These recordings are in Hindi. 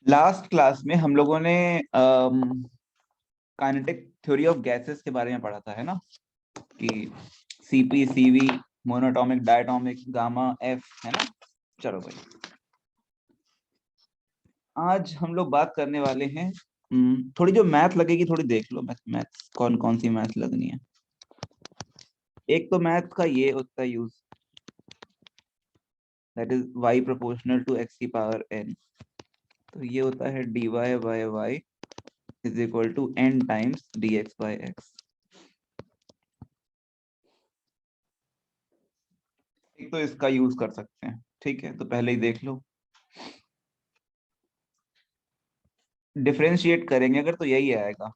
लास्ट क्लास में हम लोगों ने काइनेटिक थ्योरी ऑफ गैसेस के बारे में पढ़ा था, है ना, कि CP, CV, monoatomic, diatomic, gamma, F, है ना। चलो भाई, आज हम लोग बात करने वाले हैं। थोड़ी जो मैथ लगेगी थोड़ी देख लो, मैथ कौन कौन सी मैथ लगनी है। एक तो मैथ का ये होता है use, that is y proportional to x की पावर n। तो ये होता है dy by y is equal to n times dx by x। एक तो इसका यूज कर सकते हैं, ठीक है, तो पहले ही देख लो। डिफरेंशिएट करेंगे अगर तो यही आएगा,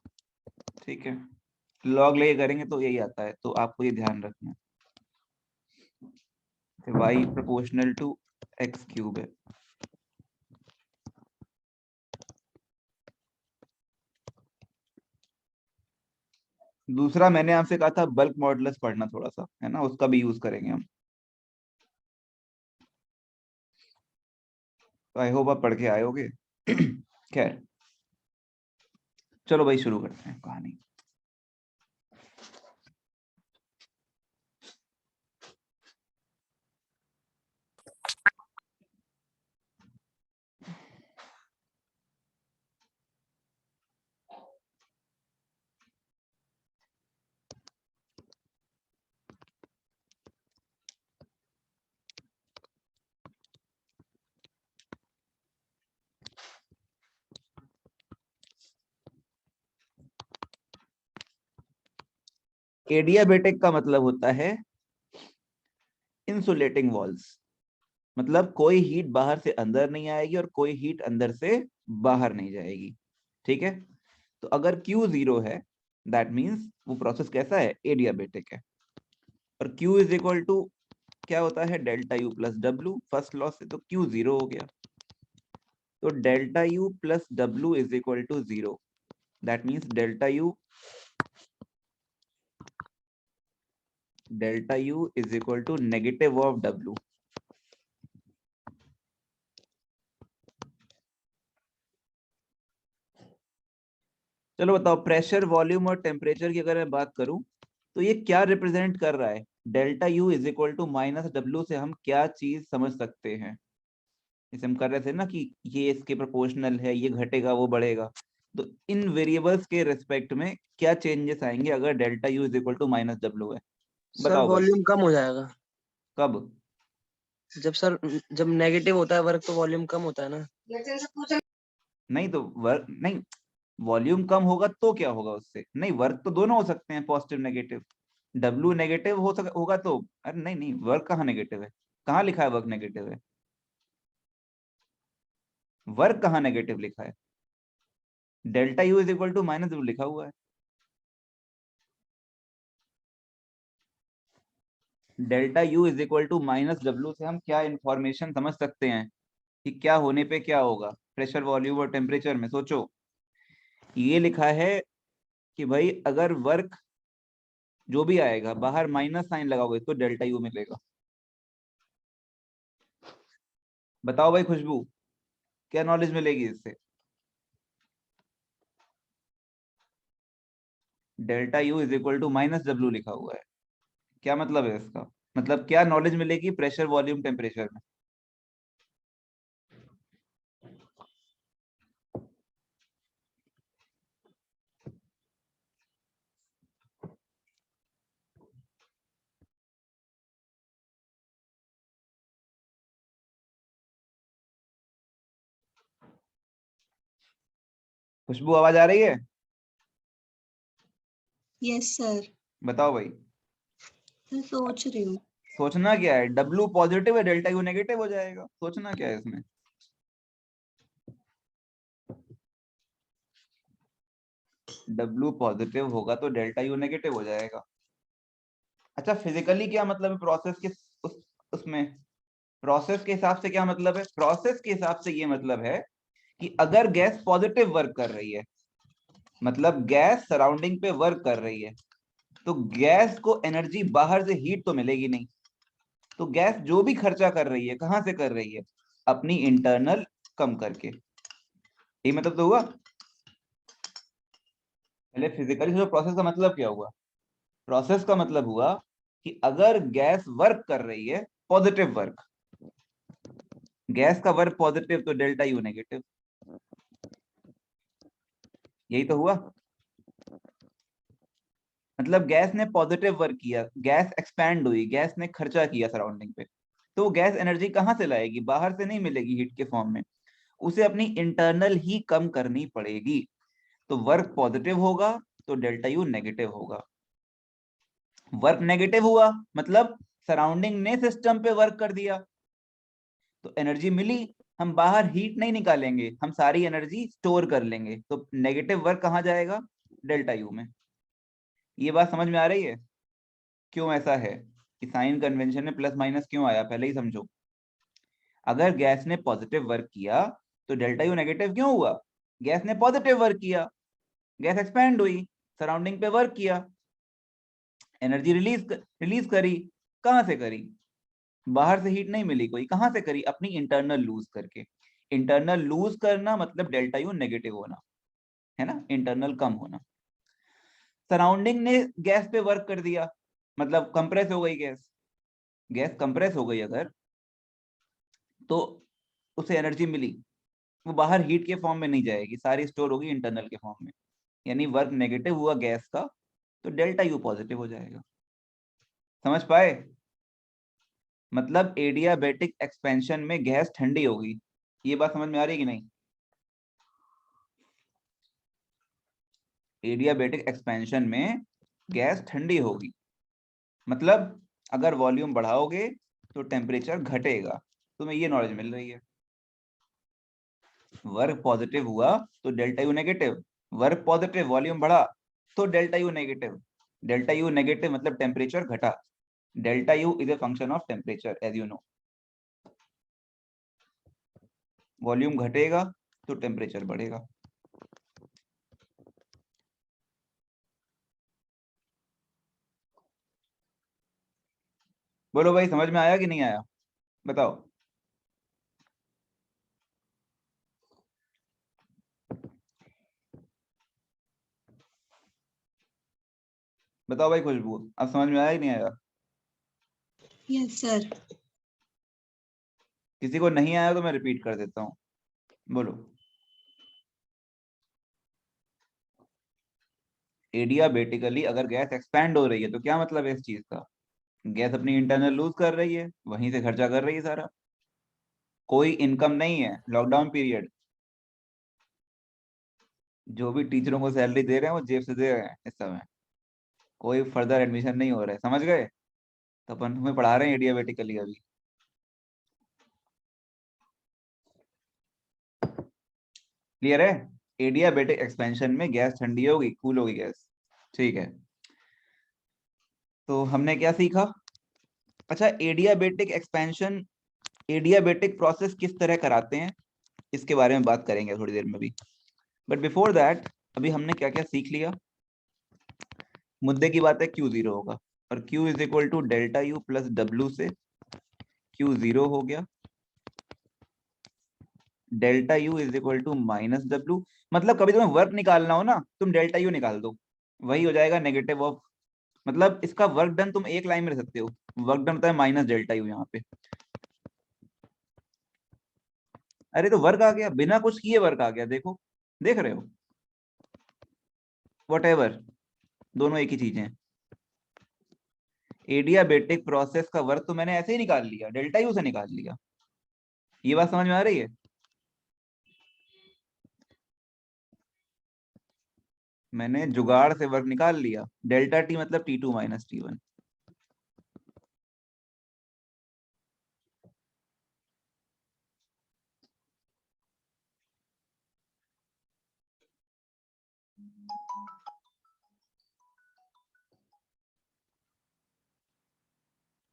ठीक है। लॉग ले करेंगे तो यही आता है, तो आपको ये ध्यान रखना है y proportional to x cube है। दूसरा मैंने आपसे कहा था बल्क मॉडुलस पढ़ना थोड़ा सा, है ना, उसका भी यूज करेंगे हम। तो आई होप आप पढ़ के आए होगे। खैर, चलो भाई शुरू करते हैं कहानी। एडियाबेटिक का मतलब होता है इंसुलेटिंग वॉल्स, मतलब कोई हीट बाहर से अंदर नहीं आएगी और कोई हीट अंदर से बाहर नहीं जाएगी, ठीक है। तो अगर Q जीरो है, दैट मीन्स वो प्रोसेस कैसा है, एडियाबेटिक है। और Q इज इक्वल टू क्या होता है, delta U plus W. First law से तो Q जीरो हो गया, तो delta U plus W is equal to zero. That means delta U is equal to negative of W। चलो बताओ, प्रेशर, वॉल्यूम और टेम्परेचर की अगर मैं बात करूं तो ये क्या रिप्रेजेंट कर रहा है। Delta U is equal to minus W से हम क्या चीज समझ सकते हैं। जैसे हम कर रहे थे ना कि ये इसके प्रोपोर्शनल है, ये घटेगा वो बढ़ेगा। तो इन वेरिएबल्स के रेस्पेक्ट में क्या चेंजेस आएंगे अगर delta U is equal to minus W है। सर बताओ भाई। वॉल्यूम कम हो जाएगा। कब? जब नेगेटिव होता है वर्क तो वॉल्यूम कम होता है ना। नहीं तो वर्क नहीं, वॉल्यूम कम होगा तो क्या होगा उससे, नहीं वर्क तो दोनों हो सकते हैं, पॉजिटिव नेगेटिव। डब्ल्यू नेगेटिव होगा तो, अरे नहीं नहीं, वर्क कहाँ नेगेटिव है, कहाँ लिखा है वर्क नेगेटिव है, वर्क कहाँ नेगेटिव लिखा है। Delta U is equal to minus W लिखा हुआ है। Delta U is equal to minus W से हम क्या इंफॉर्मेशन समझ सकते हैं कि क्या होने पे क्या होगा प्रेशर, वॉल्यूम और टेम्परेचर में। सोचो, ये लिखा है कि भाई अगर वर्क जो भी आएगा बाहर माइनस साइन लगाओगे तो डेल्टा U मिलेगा। बताओ भाई खुशबू, क्या नॉलेज मिलेगी इससे। Delta U is equal to minus W लिखा हुआ है, क्या मतलब है इसका, मतलब क्या नॉलेज मिलेगी प्रेशर, वॉल्यूम, टेम्परेचर में। खुशबू आवाज आ रही है? यस सर, बताओ भाई। मैं सोच रही हूँ। सोचना क्या है, डब्ल्यू पॉजिटिव है डेल्टा U नेगेटिव हो जाएगा, सोचना क्या है इसमें। डब्ल्यू पॉजिटिव होगा तो डेल्टा U नेगेटिव हो जाएगा। अच्छा, फिजिकली क्या मतलब है प्रोसेस के उसमें, प्रोसेस के हिसाब से क्या मतलब है, प्रोसेस के हिसाब से ये मतलब है कि अगर गैस पॉजिटिव वर्क कर रही है, मतलब गैस सराउंडिंग पे वर्क कर रही है, तो गैस को एनर्जी बाहर से हीट तो मिलेगी नहीं। तो गैस जो भी खर्चा कर रही है कहां से कर रही है, अपनी इंटरनल कम करके। ये मतलब तो हुआ। पहले फिजिकली जो प्रोसेस का मतलब क्या हुआ? प्रोसेस का मतलब हुआ कि अगर गैस वर्क कर रही है, पॉजिटिव वर्क, गैस का वर्क पॉजिटिव तो डेल्टा यू नेगेटिव। यही तो हुआ। मतलब गैस ने पॉजिटिव वर्क किया, गैस एक्सपैंड हुई, गैस ने खर्चा किया सराउंडिंग पे, तो वो गैस एनर्जी कहाँ से लाएगी? बाहर से नहीं मिलेगी हीट के फॉर्म में, उसे अपनी इंटरनल ही कम करनी पड़ेगी। तो वर्क पॉजिटिव होगा तो डेल्टा यू नेगेटिव होगा। वर्क नेगेटिव हुआ मतलब सराउंडिंग ने सिस्टम पे वर्क कर दिया, तो एनर्जी मिली, हम बाहर हीट नहीं निकालेंगे, हम सारी एनर्जी स्टोर कर लेंगे, तो नेगेटिव वर्क कहाँ जाएगा? डेल्टा यू में। ये बात समझ में आ रही है क्यों ऐसा है कि साइन कन्वेंशन में प्लस माइनस क्यों आया? पहले ही समझो। अगर गैस ने पॉजिटिव वर्क किया तो डेल्टा यू नेगेटिव क्यों हुआ? गैस ने पॉजिटिव वर्क किया, गैस एक्सपैंड हुई, सराउंडिंग पे वर्क किया, एनर्जी रिलीज करी। कहां से करी? बाहर से हीट नहीं मिली कोई, कहां से करी? अपनी इंटरनल लूज करके। इंटरनल लूज करना मतलब डेल्टा यू नेगेटिव होना, है ना, इंटरनल कम होना। सराउंडिंग ने गैस पे वर्क कर दिया मतलब कंप्रेस हो गई गैस। गैस कंप्रेस हो गई अगर, तो उसे एनर्जी मिली, वो बाहर हीट के फॉर्म में नहीं जाएगी, सारी स्टोर होगी इंटरनल के फॉर्म में। यानी वर्क नेगेटिव हुआ गैस का तो डेल्टा यू पॉजिटिव हो जाएगा। समझ पाए? मतलब एडियाबेटिक एक्सपेंशन में गैस ठंडी होगी। ये बात समझ में आ रही है कि नहीं? एडियाबेटिक एक्सपेंशन में गैस ठंडी होगी, मतलब अगर वॉल्यूम बढ़ाओगे तो टेम्परेचर घटेगा। तुम्हें ये नॉलेज मिल रही है। वर्क पॉजिटिव हुआ तो delta U negative, work positive volume बढ़ा तो delta U negative. Delta U negative मतलब टेम्परेचर घटा। Delta U is a function of temperature as you know. Volume घटेगा तो टेम्परेचर बढ़ेगा। बोलो भाई, समझ में आया कि नहीं आया? बताओ। बताओ भाई खुशबू, अब समझ में आया कि नहीं आया? Yes sir. किसी को नहीं आया तो मैं रिपीट कर देता हूँ। बोलो। एडियाबेटिकली अगर गैस एक्सपैंड हो रही है तो क्या मतलब है इस चीज का? गैस अपनी इंटरनल लूज कर रही है, वहीं से खर्चा कर रही है सारा। कोई इनकम नहीं है, लॉकडाउन पीरियड, जो भी टीचरों को सैलरी दे रहे हैं वो जेब से दे रहे हैं इस समय। कोई फर्दर एडमिशन नहीं हो रहा है, समझ गए? तो अपन तुम्हें पढ़ा रहे हैं एडियाबेटिकली अभी। क्लियर है? एडियाबेटिक एक्सपेंशन में गैस ठंडी होगी, कूल होगी गैस। ठीक है, तो हमने क्या सीखा? अच्छा, एडियाबेटिक एक्सपेंशन, एडियाबेटिक प्रोसेस किस तरह कराते हैं इसके बारे में बात करेंगे थोड़ी देर में भी। बट बिफोर दैट अभी हमने क्या क्या सीख लिया? मुद्दे की बात है क्यू जीरो होगा, और Q is equal to delta U plus W से क्यू जीरो हो गया। Delta U is equal to minus W, मतलब कभी तुम्हें वर्क निकालना हो ना, तुम डेल्टा यू निकाल दो, वही हो जाएगा नेगेटिव ऑफ, मतलब इसका वर्क डन तुम एक लाइन में रख सकते हो। वर्क डन होता है माइनस डेल्टा यू यहाँ पे। अरे तो वर्क आ गया, बिना कुछ किए वर्क आ गया, देखो, देख रहे हो? वट एवर, दोनों एक ही चीज है। एडियाबेटिक प्रोसेस का वर्क तो मैंने ऐसे ही निकाल लिया, डेल्टा यू से निकाल लिया। ये बात समझ में आ रही है? मैंने जुगाड़ से वर्क निकाल लिया, डेल्टा टी मतलब T two minus T one.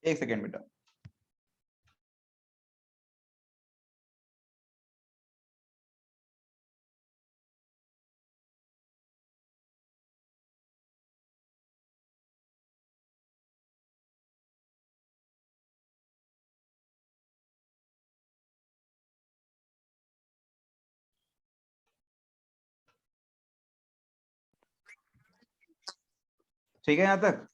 एक सेकेंड बेटा। ठीक है यहां तक?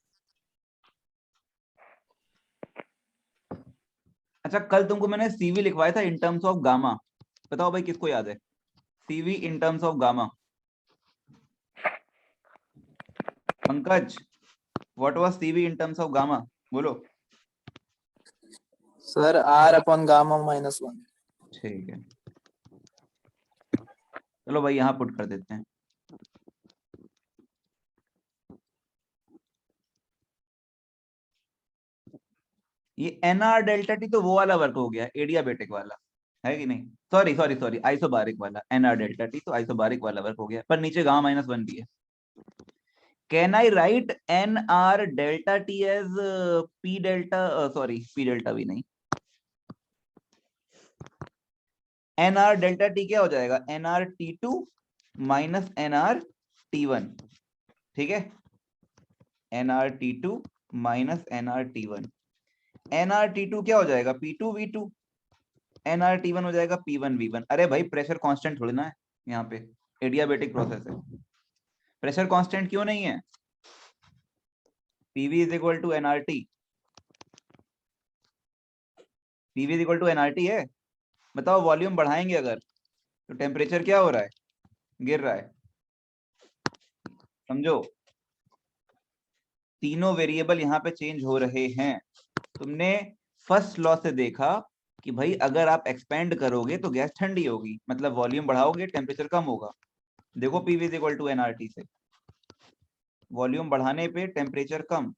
अच्छा, कल तुमको मैंने सीवी लिखवाया था इन टर्म्स ऑफ गामा, बताओ भाई किसको याद है? CV in terms of gamma. Pankaj, what was CV in terms of gamma? बोलो। Sir R/Γ-1। ठीक है, चलो भाई यहाँ पुट कर देते हैं। ये एनआर डेल्टा टी तो वो वाला वर्क हो गया, एडियाबेटिक वाला, है कि नहीं? सॉरी सॉरी सॉरी, आइसोबारिक वाला। एनआर डेल्टा टी तो आइसोबारिक वाला वर्क हो गया, पर नीचे गामा -1 भी है। Can I write N R delta T as P delta, sorry P delta भी नहीं, एन आर डेल्टा टी क्या हो जाएगा? N R T two minus N R T one. ठीक है, N R T two minus N R T one. N R T to क्या हो जाएगा? P two V two. N R T one हो जाएगा पी वन वी वन। अरे भाई प्रेशर कांस्टेंट थोड़ी ना है यहाँ पे, एडियाबेटिक प्रोसेस है, प्रेशर कांस्टेंट क्यों नहीं है? PV is equal to NRT, PV is equal to NRT है। बताओ वॉल्यूम बढ़ाएंगे अगर तो टेम्परेचर क्या हो रहा है? गिर रहा है। समझो, तीनों वेरिएबल यहाँ पे चेंज हो रहे हैं। तुमने फर्स्ट लॉ से देखा कि भाई अगर आप एक्सपेंड करोगे तो गैस ठंडी होगी, मतलब वॉल्यूम बढ़ाओगे टेम्परेचर कम होगा। देखो PV is equal to NRT से, वॉल्यूम बढ़ाने पे टेम्परेचर कम,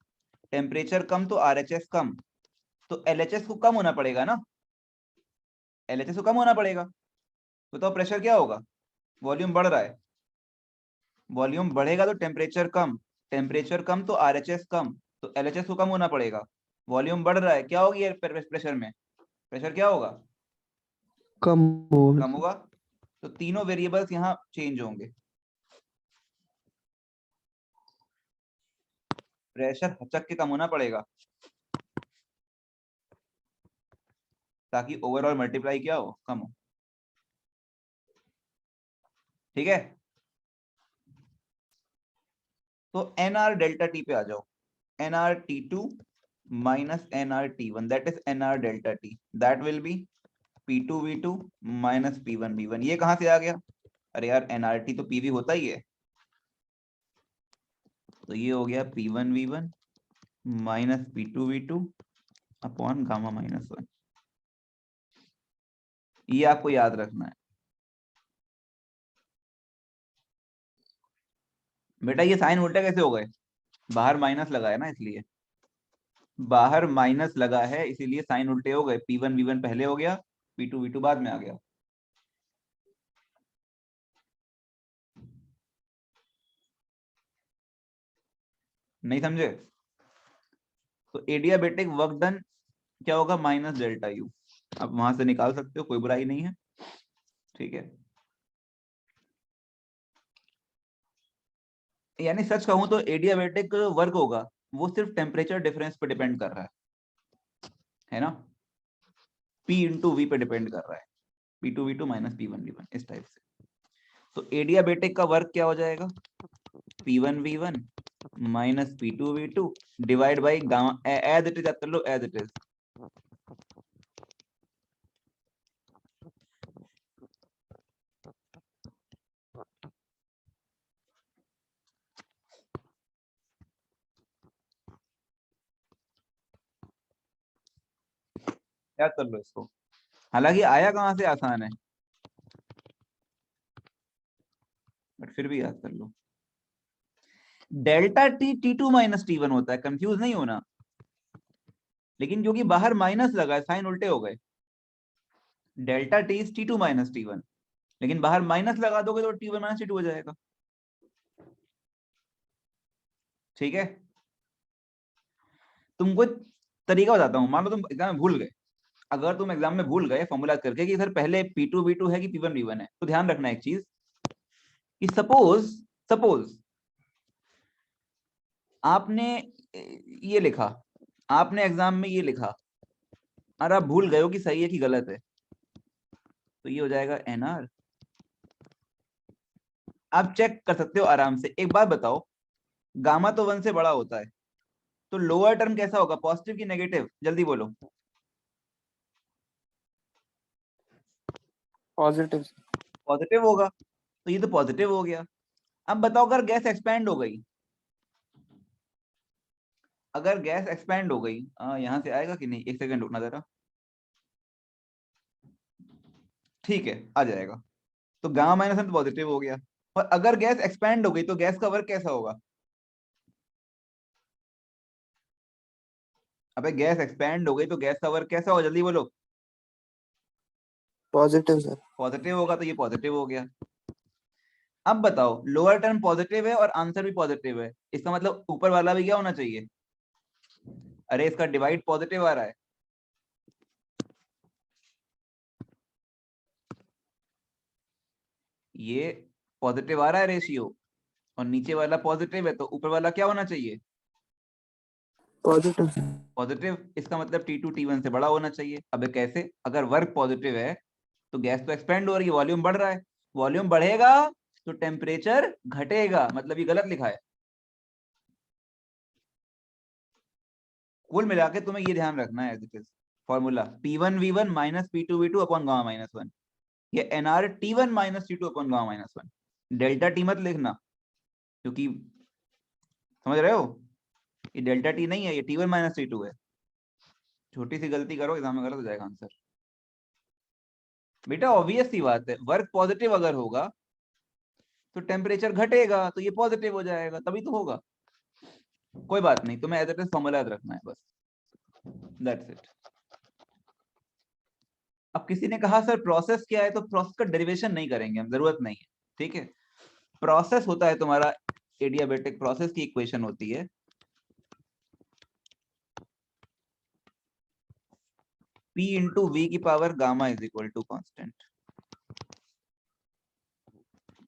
टेम्परेचर कम तो आरएचएस कम, तो एलएचएस को कम होना पड़ेगा ना, एलएचएस को कम होना पड़ेगा। तो प्रेशर क्या होगा? वॉल्यूम बढ़ रहा है, वॉल्यूम बढ़ेगा तो टेम्परेचर कम, टेम्परेचर कम तो आरएचएस कम, तो एलएचएस को कम होना पड़ेगा। वॉल्यूम बढ़ रहा है, क्या होगी प्रेशर में? प्रेशर क्या होगा? कम कम होगा। तो तीनों वेरिएबल्स यहाँ चेंज होंगे। प्रेशर हचक के कम होना पड़ेगा ताकि ओवरऑल मल्टीप्लाई क्या हो? कम हो। ठीक है, तो एन आर डेल्टा टी पे आ जाओ। N R T two minus N R T one, that is N R delta T, that will be P two V two minus P one V one. ये कहां से आ गया? अरे यार एनआरटी तो पीवी होता ही है, तो ये हो गया P one V one minus P two V two upon gamma -1। ये आपको याद रखना है बेटा। ये साइन उल्टा कैसे हो गए? बाहर माइनस लगा है ना, इसलिए बाहर माइनस लगा है इसीलिए साइन उल्टे हो गए। पी वन वी वन पहले हो गया, पी टू वी टू बाद में आ गया। नहीं समझे? तो एडियाबेटिक वर्क डन क्या होगा? Minus delta U. आप वहां से निकाल सकते हो, कोई बुराई नहीं है। ठीक है, यानी सच कहूं तो एडियाबेटिक वर्क होगा वो सिर्फ टेम्परेचर डिफरेंस पे डिपेंड कर रहा है ना, P इंटू वी पे डिपेंड कर रहा है, P2V2 माइनस P1V1 इस टाइप से। तो एडियाबेटिक का वर्क क्या हो जाएगा? P1V1 minus P2V2 divide by gamma, as it is कर लो, एज इट इज। याद कर लो इसको, हालांकि आया कहां से आसान है, बट फिर भी याद कर लो। Delta T T2 minus T1 होता है, कंफ्यूज नहीं होना। लेकिन क्योंकि बाहर माइनस लगा है, साइन उल्टे हो गए। Delta T is T2 minus T1, लेकिन बाहर माइनस लगा दोगे तो T1 माइनस T2 हो जाएगा। ठीक है, तुमको तरीका बताता हूं। मान लो तुम एग्जाम में भूल गए, अगर तुम एग्जाम में भूल गए फॉर्मूला करके कि सर पहले P2V2 है कि P1V1 है, तो ध्यान रखना एक चीज कि सपोज सपोज आपने ये लिखा, आपने एग्जाम में ये लिखा और आप भूल गए हो कि सही है कि गलत है, तो ये हो जाएगा NR। आप चेक कर सकते हो आराम से। एक बात बताओ, गामा तो 1 से बड़ा होता है, तो लोअर टर्म कैसा होगा, पॉजिटिव की नेगेटिव, जल्दी बोलो। पॉजिटिव। पॉजिटिव होगा, तो ये तो पॉजिटिव हो गया। अब बताओ अगर गैस एक्सपैंड हो गई, अगर गैस एक्सपैंड हो गई, यहां से आएगा कि नहीं, एक सेकंड रुकना जरा। ठीक है, आ जाएगा। तो गामा माइनस वन पॉजिटिव हो गया। और अगर गैस एक्सपैंड हो गई तो गैस का वर्क कैसा होगा? अबे गैस एक्सपैंड हो गई तो गैस का वर्क कैसा होगा, जल्दी बोलो। Positive sir. पॉजिटिव होगा, तो ये पॉजिटिव हो गया। अब बताओ लोअर टर्म पॉजिटिव है और आंसर भी पॉजिटिव है, इसका मतलब ऊपर वाला भी क्या होना चाहिए? अरे इसका डिवाइड पॉजिटिव आ रहा है। ये पॉजिटिव आ रहा है रेशियो, और नीचे वाला पॉजिटिव है, तो ऊपर वाला क्या होना चाहिए? पॉजिटिव। पॉजिटिव। इसका मतलब T2 T1 से बड़ा होना चाहिए। अब कैसे? अगर वर्क पॉजिटिव है तो गैस तो एक्सपेंड हो रही है, वॉल्यूम बढ़ रहा है, वॉल्यूम बढ़ेगा तो टेम्परेचर घटेगा, मतलब ये गलत लिखा है। कुल मिला के तुम्हें ये ध्यान रखना है, this is formula P1V1 minus P2V2 upon gamma minus one, ये nRT1 minus T2 upon gamma minus one. Delta T मत लिखना, क्योंकि समझ रहे हो, ये डेल्टा टी नहीं है, ये T1 माइनस T2 है। छोटी सी गलती करो एग्जाम में गलत हो जाएगा आंसर। बेटा ऑब्वियस सी बात है, वर्क पॉजिटिव अगर होगा तो टेम्परेचर घटेगा, तो ये पॉजिटिव हो जाएगा, तभी तो होगा। कोई बात नहीं, तुम्हें एज इट इज फॉर्मूला याद रखना है बस, दैट्स इट। अब किसी ने कहा सर प्रोसेस क्या है, तो प्रोसेस का डेरिवेशन नहीं करेंगे हम, जरूरत नहीं है, ठीक है। प्रोसेस होता है तुम्हारा एडियाबेटिक प्रोसेस की इक्वेशन होती है P इंटू वी की power gamma is equal to constant,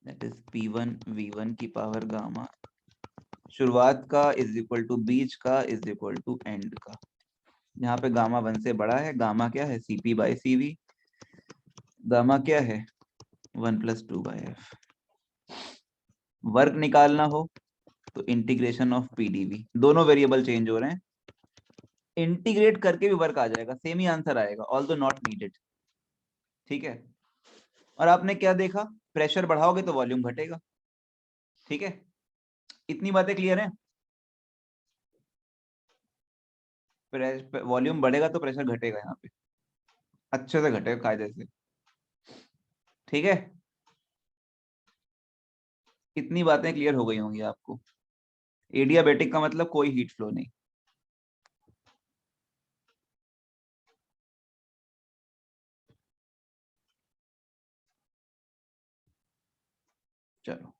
that is P1 V1 की पावर गामा, शुरुआत का इज इक्वल टू बीच का इज इक्वल टू एंड का। यहाँ पे गामा 1 से बड़ा है, गामा क्या है, Cp बाई Cv, गामा क्या है 1 प्लस 2/f। वर्क निकालना हो तो इंटीग्रेशन ऑफ पीडीवी, दोनों वेरिएबल चेंज हो रहे हैं, इंटीग्रेट करके भी वर्क आ जाएगा, सेम ही आंसर आएगा, ऑल्दो नॉट नीडेड, ठीक है। और आपने क्या देखा, प्रेशर बढ़ाओगे तो वॉल्यूम घटेगा, ठीक है। इतनी बातें क्लियर हैं? वॉल्यूम बढ़ेगा तो प्रेशर घटेगा, यहाँ पे अच्छे से घटेगा कायदे से, ठीक है। इतनी बातें क्लियर हो गई होंगी आपको। एडियाबेटिक का मतलब कोई हीट फ्लो नहीं। चलो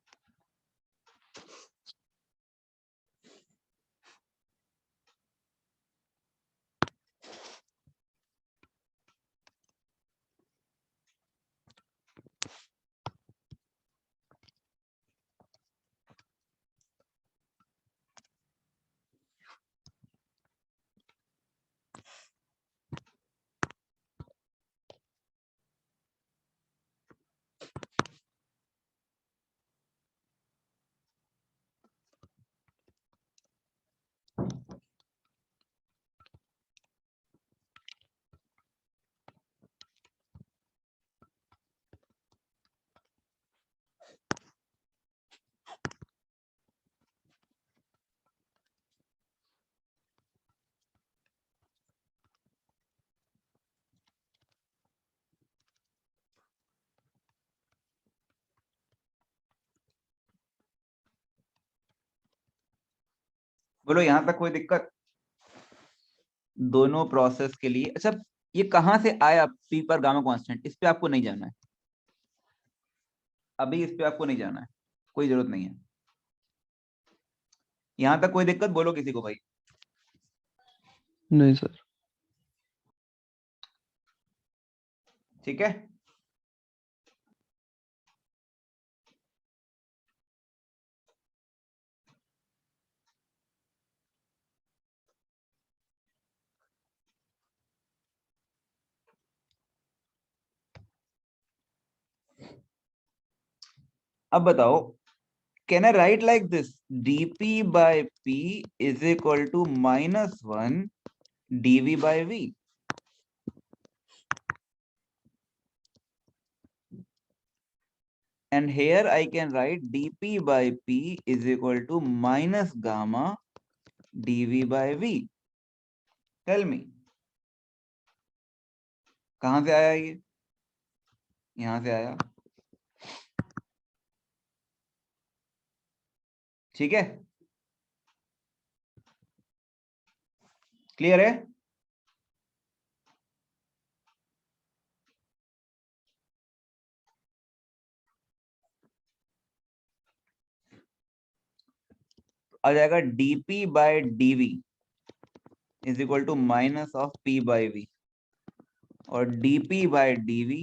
बोलो, यहां तक कोई दिक्कत? दोनों प्रोसेस के लिए। अच्छा, ये कहां से आया पी पर गामा कांस्टेंट, इस पे आपको नहीं जाना है, अभी इस पे आपको नहीं जाना है, कोई जरूरत नहीं है। यहां तक कोई दिक्कत, बोलो किसी को भाई। नहीं सर। ठीक है, अब बताओ Can I write like this? dp by p is equal to -1 dv by v. And here I can write dp by p is equal to minus gamma dv by v. Tell me, कहां से आया ये? यहां से आया, ठीक है, क्लियर है? आ जाएगा dp by dv is equal to minus of p by v, और dp by dv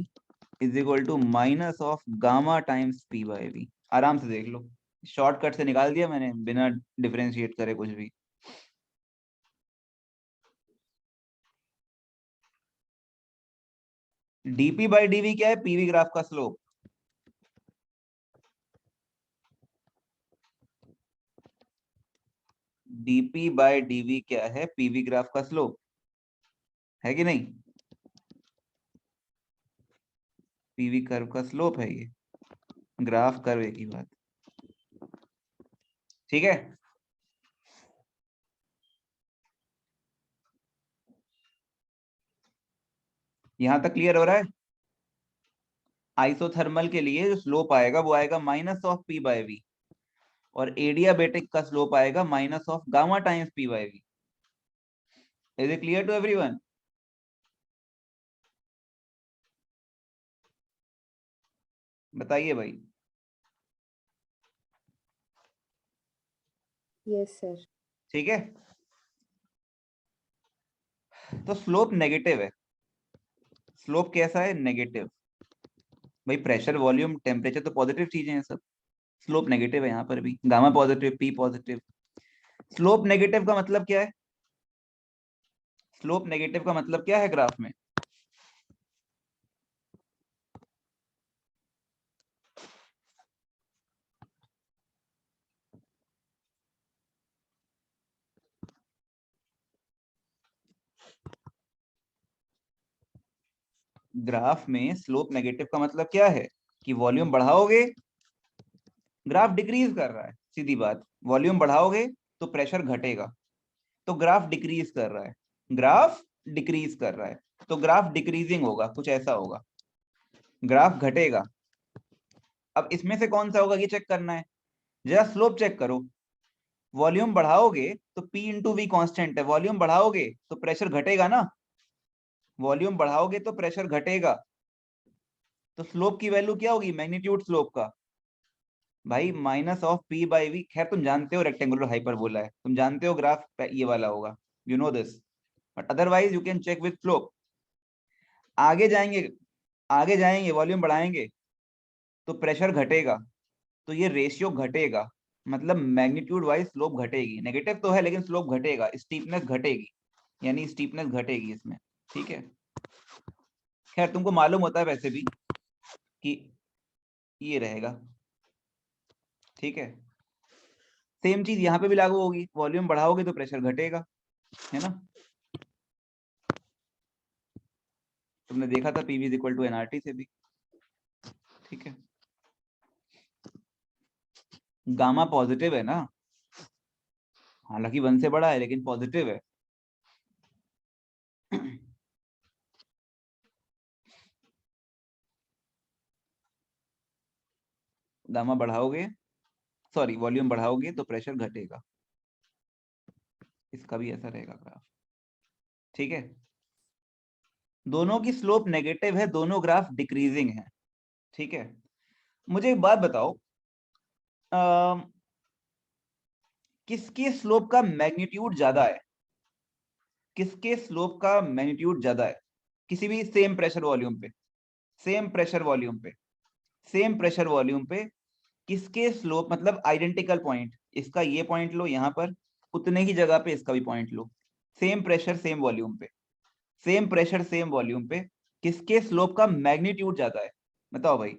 is equal to minus of gamma times p by v। आराम से देख लो, शॉर्टकट से निकाल दिया मैंने बिना डिफरेंशिएट करे कुछ भी। dp बाय dv क्या है? pv ग्राफ का स्लोप। dp बाय dv क्या है? pv ग्राफ का स्लोप है कि नहीं? पीवी कर्व का स्लोप है ये, ग्राफ कर्व की बात, ठीक है। यहां तक क्लियर हो रहा है? आइसोथर्मल के लिए जो स्लोप आएगा वो आएगा minus of P by V, और एडियाबेटिक का स्लोप आएगा minus of gamma times P by V. Is it clear to everyone? बताइए भाई। Yes sir. ठीक है, तो स्लोप नेगेटिव है। स्लोप कैसा है? नेगेटिव। भाई प्रेशर, वॉल्यूम, टेम्परेचर तो पॉजिटिव चीजें हैं सब, स्लोप नेगेटिव है यहाँ पर भी। Gamma positive, P positive. Slope negative का मतलब क्या है? स्लोप नेगेटिव का मतलब क्या है ग्राफ में? ग्राफ में स्लोप नेगेटिव का मतलब क्या है? कि वॉल्यूम बढ़ाओगे, ग्राफ डिक्रीज कर रहा है, सीधी बात। वॉल्यूम बढ़ाओगे तो प्रेशर घटेगा, तो ग्राफ डिक्रीज कर रहा है, ग्राफ डिक्रीज कर रहा है, तो ग्राफ डिक्रीजिंग होगा, कुछ ऐसा होगा। ग्राफ घटेगा, अब इसमें से कौन सा होगा ये चेक करना है। जरा स्लोप चेक करो। वॉल्यूम बढ़ाओगे तो P इंटू वी कॉन्स्टेंट है, वॉल्यूम बढ़ाओगे तो प्रेशर घटेगा ना, वॉल्यूम बढ़ाओगे तो प्रेशर घटेगा, तो स्लोप की वैल्यू क्या होगी? मैग्नीट्यूड स्लोप का भाई minus of P by V. खैर तुम जानते हो रेक्टेंगुलर हाइपरबोला है, तुम जानते हो ग्राफ ये वाला होगा, you know this, but otherwise you can check with slope. आगे जाएंगे, आगे जाएंगे, वॉल्यूम बढ़ाएंगे तो प्रेशर घटेगा, तो ये रेशियो घटेगा, मतलब मैग्नीट्यूड वाइज स्लोप घटेगी। नेगेटिव तो है लेकिन स्लोप घटेगा, स्टीपनेस घटेगी, यानी स्टीपनेस घटेगी इसमें, ठीक है। खैर तुमको मालूम होता है वैसे भी कि ये रहेगा, ठीक है। सेम चीज यहाँ पे भी लागू होगी, वॉल्यूम बढ़ाओगे तो प्रेशर घटेगा, है ना। तुमने देखा था PV is equal to NRT से भी, ठीक है। गामा पॉजिटिव है ना, हालांकि 1 से बड़ा है लेकिन पॉजिटिव है। गामा बढ़ाओगे, सॉरी वॉल्यूम बढ़ाओगे तो प्रेशर घटेगा, इसका भी ऐसा रहेगा ग्राफ, ठीक है। दोनों की स्लोप नेगेटिव है, दोनों ग्राफ डिक्रीजिंग है, ठीक है। मुझे एक बात बताओ, किसके स्लोप का मैग्नीट्यूड ज्यादा है? किसके स्लोप का मैग्नीट्यूड ज्यादा है? किसी भी सेम प्रेशर वॉल्यूम पे, सेम प्रेशर वॉल्यूम पे, सेम प्रेशर वॉल्यूम पे किसके स्लोप, मतलब आइडेंटिकल पॉइंट, इसका ये पॉइंट लो यहाँ पर, उतने ही जगह पे इसका भी पॉइंट लो, सेम प्रेशर सेम वॉल्यूम पे, सेम प्रेशर सेम वॉल्यूम पे किसके स्लोप का मैग्नीट्यूड ज्यादा है? बताओ भाई।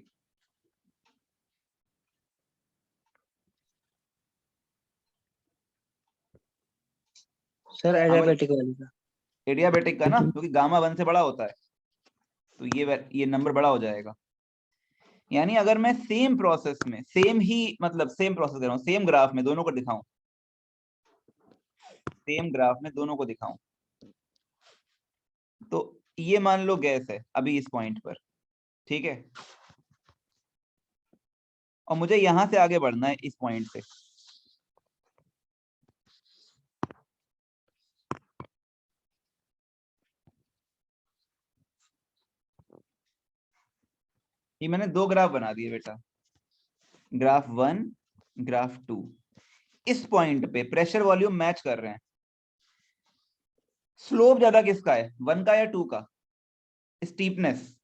सर एडियाबेटिक वाली का। एडियाबेटिक का ना, क्योंकि गामा 1 से बड़ा होता है, तो ये नंबर बड़ा हो जाएगा। यानी अगर मैं सेम प्रोसेस में सेम प्रोसेस कर रहा हूँ, सेम ग्राफ में दोनों को दिखाऊं, तो ये मान लो गैस है अभी इस पॉइंट पर, ठीक है, और मुझे यहां से आगे बढ़ना है इस पॉइंट से। ये मैंने 2 ग्राफ बना दिए बेटा, ग्राफ 1, ग्राफ 2। इस पॉइंट पे प्रेशर वॉल्यूम मैच कर रहे हैं। स्लोप ज्यादा किसका है, 1 का या 2 का? स्टीपनेस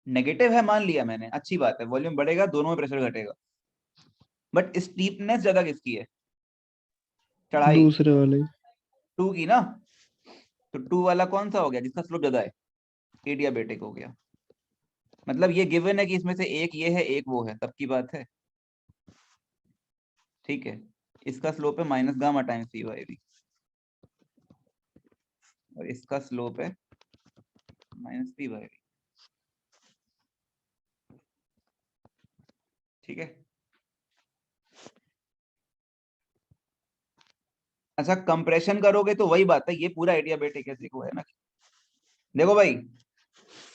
नेगेटिव है मान लिया मैंने, अच्छी बात है, वॉल्यूम बढ़ेगा, दोनों में प्रेशर घटेगा, बट स्टीपनेस ज्यादा किसकी है, चढ़ाई दूसरे वाले 2 की ना। तो 2 वाला कौन सा हो गया जिसका स्लोप ज्यादा है, एडियाबेटिक हो गया। मतलब ये गिवन है कि इसमें से एक ये है एक वो है, तब की बात है, ठीक है। इसका स्लोप है minus gamma times P by V, और इसका स्लोप है माइनस पी बाई वी, ठीक है। अच्छा कंप्रेशन करोगे तो वही बात है, ये पूरा एडियाबेटिक है, देखो है ना। देखो भाई,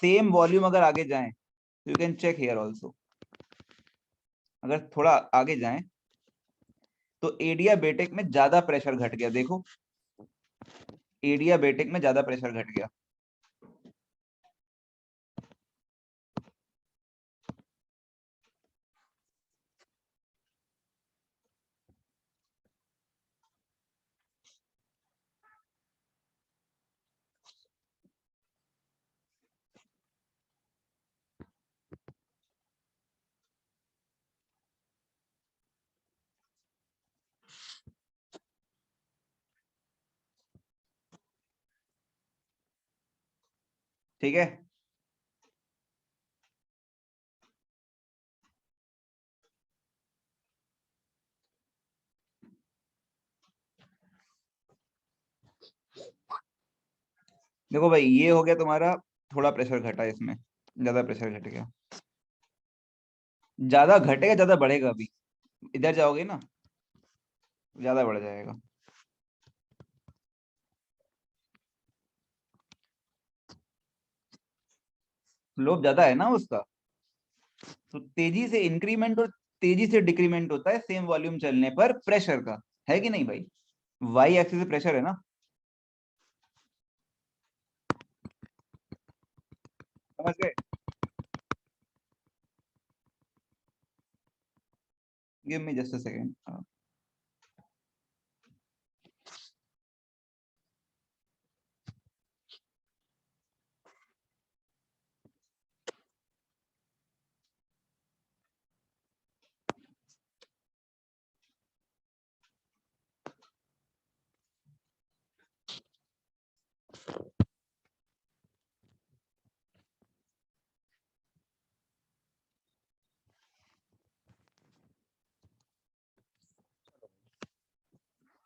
सेम वॉल्यूम अगर आगे जाएं, you can check here also, अगर थोड़ा आगे जाएं तो एडियाबेटिक में ज्यादा प्रेशर घट गया, देखो एडियाबेटिक में ज्यादा प्रेशर घट गया। ठीक है, देखो भाई ये हो गया तुम्हारा, थोड़ा प्रेशर घटा, इसमें ज्यादा प्रेशर घट गया, ज्यादा घटेगा ज्यादा बढ़ेगा, अभी इधर जाओगे ना ज्यादा बढ़ जाएगा। स्लोप ज्यादा है ना उसका, तो तेजी से इंक्रीमेंट और तेजी से डिक्रीमेंट होता है सेम वॉल्यूम चलने पर प्रेशर का, है कि नहीं भाई? वाई एक्सिस से प्रेशर है ना, समझ गए? Give me just a second.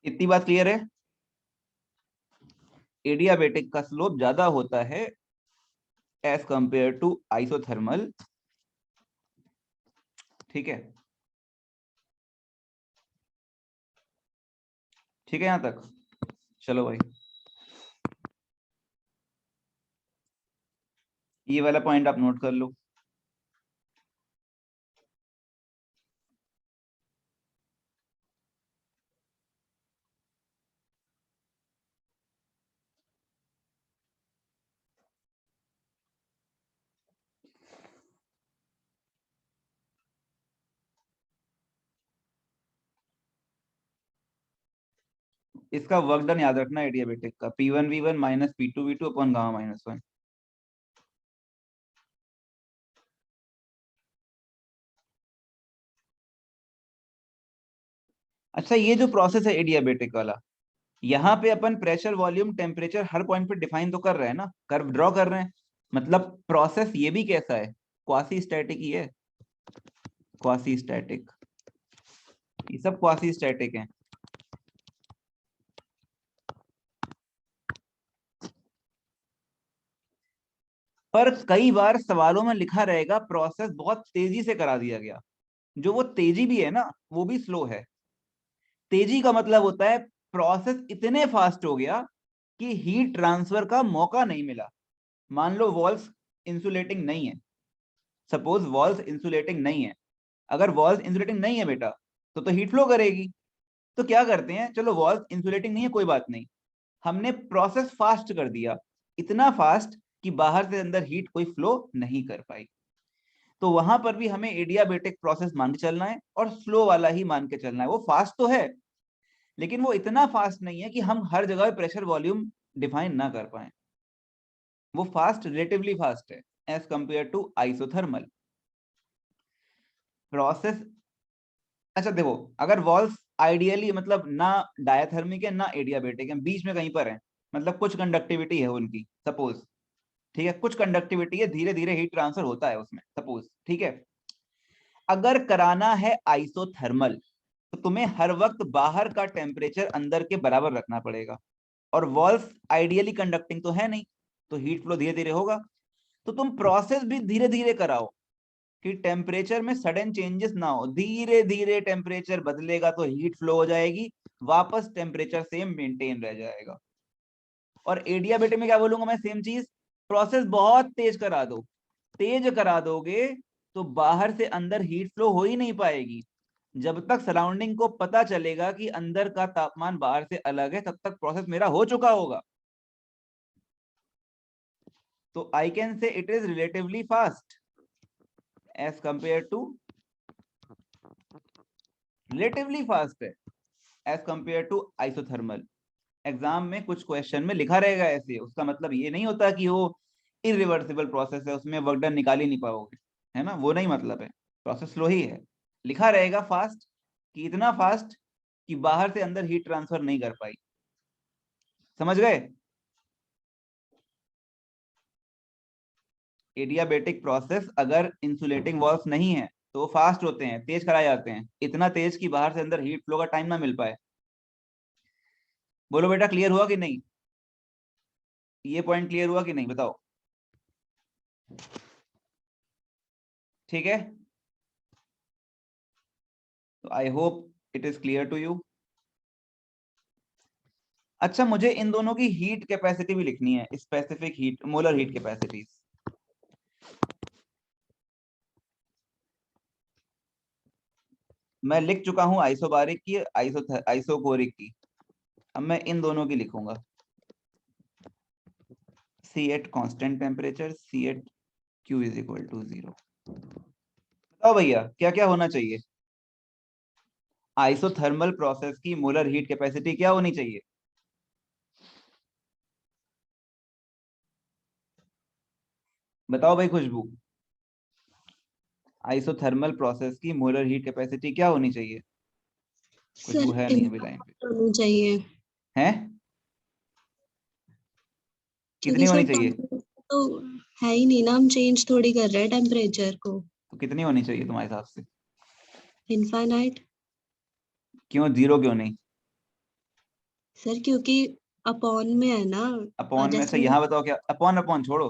इतनी बात क्लियर है, एडियाबेटिक का स्लोप ज्यादा होता है एज कंपेयर टू आइसोथर्मल, ठीक है, ठीक है यहां तक। चलो भाई, ये वाला पॉइंट आप नोट कर लो। इसका वर्क डन याद रखना एडियाबेटिक का, P1V1 minus P2V2 upon gamma minus 1। अच्छा ये जो प्रोसेस है एडियाबेटिक वाला, यहाँ पे अपन प्रेशर वॉल्यूम टेम्परेचर हर पॉइंट पे डिफाइन तो कर रहे हैं ना, कर्व ड्रॉ कर रहे हैं, मतलब प्रोसेस ये भी कैसा है, क्वासी स्टैटिक ही है, क्वासी स्टैटिक, ये सब क्वासी स्टैटिक है। पर कई बार सवालों में लिखा रहेगा प्रोसेस बहुत तेजी से करा दिया गया। जो वो तेजी भी है ना, वो भी स्लो है। तेजी का मतलब होता है प्रोसेस इतने फास्ट हो गया कि हीट ट्रांसफर का मौका नहीं मिला। मान लो वॉल्स इंसुलेटिंग नहीं है, सपोज वॉल्स इंसुलेटिंग नहीं है। अगर वॉल्स इंसुलेटिंग नहीं है बेटा, तो हीट फ्लो करेगी। तो क्या करते हैं, चलो वॉल्स इंसुलेटिंग नहीं है, कोई बात नहीं, हमने प्रोसेस फास्ट कर दिया, इतना फास्ट कि बाहर से अंदर हीट कोई फ्लो नहीं कर पाई। तो वहां पर भी हमें एडियाबेटिक प्रोसेस मान के चलना है और स्लो वाला ही मान के चलना है। वो फास्ट तो है, लेकिन वो इतना फास्ट नहीं है कि हम हर जगह प्रेशर वॉल्यूम डिफाइन ना कर पाए। वो फास्ट, रिलेटिवली फास्ट है as compare to isothermal process. अच्छा देखो, अगर वॉल्स आइडियली मतलब ना डायथर्मिक है ना एडियाबेटिक है, बीच में कहीं पर है, मतलब कुछ कंडक्टिविटी है उनकी, सपोज, ठीक है, कुछ कंडक्टिविटी है, धीरे धीरे हीट ट्रांसफर होता है उसमें, सपोज, ठीक है। अगर कराना है आइसोथर्मल, तो तुम्हें हर वक्त बाहर का टेम्परेचर अंदर के बराबर रखना पड़ेगा, और वॉल्स आइडियली कंडक्टिंग तो है नहीं, तो हीट फ्लो धीरे धीरे होगा। तो तुम प्रोसेस भी धीरे धीरे कराओ कि टेम्परेचर में सडन चेंजेस ना हो, धीरे धीरे टेम्परेचर बदलेगा तो हीट फ्लो हो जाएगी, वापस टेम्परेचर सेम मेंटेन रह जाएगा। और एडियाबेटिक में क्या बोलूंगा मैं, सेम चीज, प्रोसेस बहुत तेज करा दो, तेज करा दोगे तो बाहर से अंदर हीट फ्लो हो ही नहीं पाएगी। जब तक सराउंडिंग को पता चलेगा कि अंदर का तापमान बाहर से अलग है, तब तक प्रोसेस मेरा हो चुका होगा। तो I can say it is relatively fast as compare to, relatively fast है as compare to isothermal. Exam में कुछ क्वेश्चन में लिखा रहेगा ऐसे, उसका मतलब ये नहीं होता कि वो इरिवर्सिबल प्रोसेस है, उसमें वर्क डन निकाल ही नहीं पाओगे, है ना, वो नहीं मतलब है। प्रोसेस स्लो ही है, लिखा रहेगा फास्ट, कि इतना फास्ट कि बाहर से अंदर हीट ट्रांसफर नहीं कर पाई। समझ गए? एडियाबेटिक प्रोसेस अगर इंसुलेटिंग वॉल्स नहीं है तो वो फास्ट होते हैं, तेज कराए जाते हैं, इतना तेज कि बाहर से अंदर हीट फ्लो का टाइम ना मिल पाए। बोलो बेटा, क्लियर हुआ कि नहीं? ये पॉइंट क्लियर हुआ कि नहीं, बताओ। ठीक है, तो I hope it is clear to you. अच्छा, मुझे इन दोनों की हीट कैपेसिटी भी लिखनी है, specific heat, molar heat capacities. मैं लिख चुका हूं आइसोबारिक की, आइसोकोरिक की, अब मैं इन दोनों की लिखूंगा। C at constant temperature, C at Q is equal to 0। बताओ भैया, क्या क्या होना चाहिए? आइसोथर्मल प्रोसेस की मोलर हीट कैपेसिटी क्या होनी चाहिए? बताओ भाई खुशबू, आइसोथर्मल प्रोसेस की मोलर हीट कैपेसिटी क्या होनी चाहिए? सर खुशबू है नहीं अभी लाइन पे, होनी चाहिए, है? कितनी क्योंकि होनी सर चाहिए? टेम्परेचर तो है ही नहीं ना, हम चेंज थोड़ी कर रहे हैं टेम्परेचर को। तो कितनी होनी चाहिए तुम्हारे हिसाब से? इनफाइनाइट। क्यों, 0 क्यों नहीं? सर क्योंकि अपॉन में है ना, अपॉन में से, जैसे यहाँ बताओ क्या, अपॉन अपॉन छोड़ो,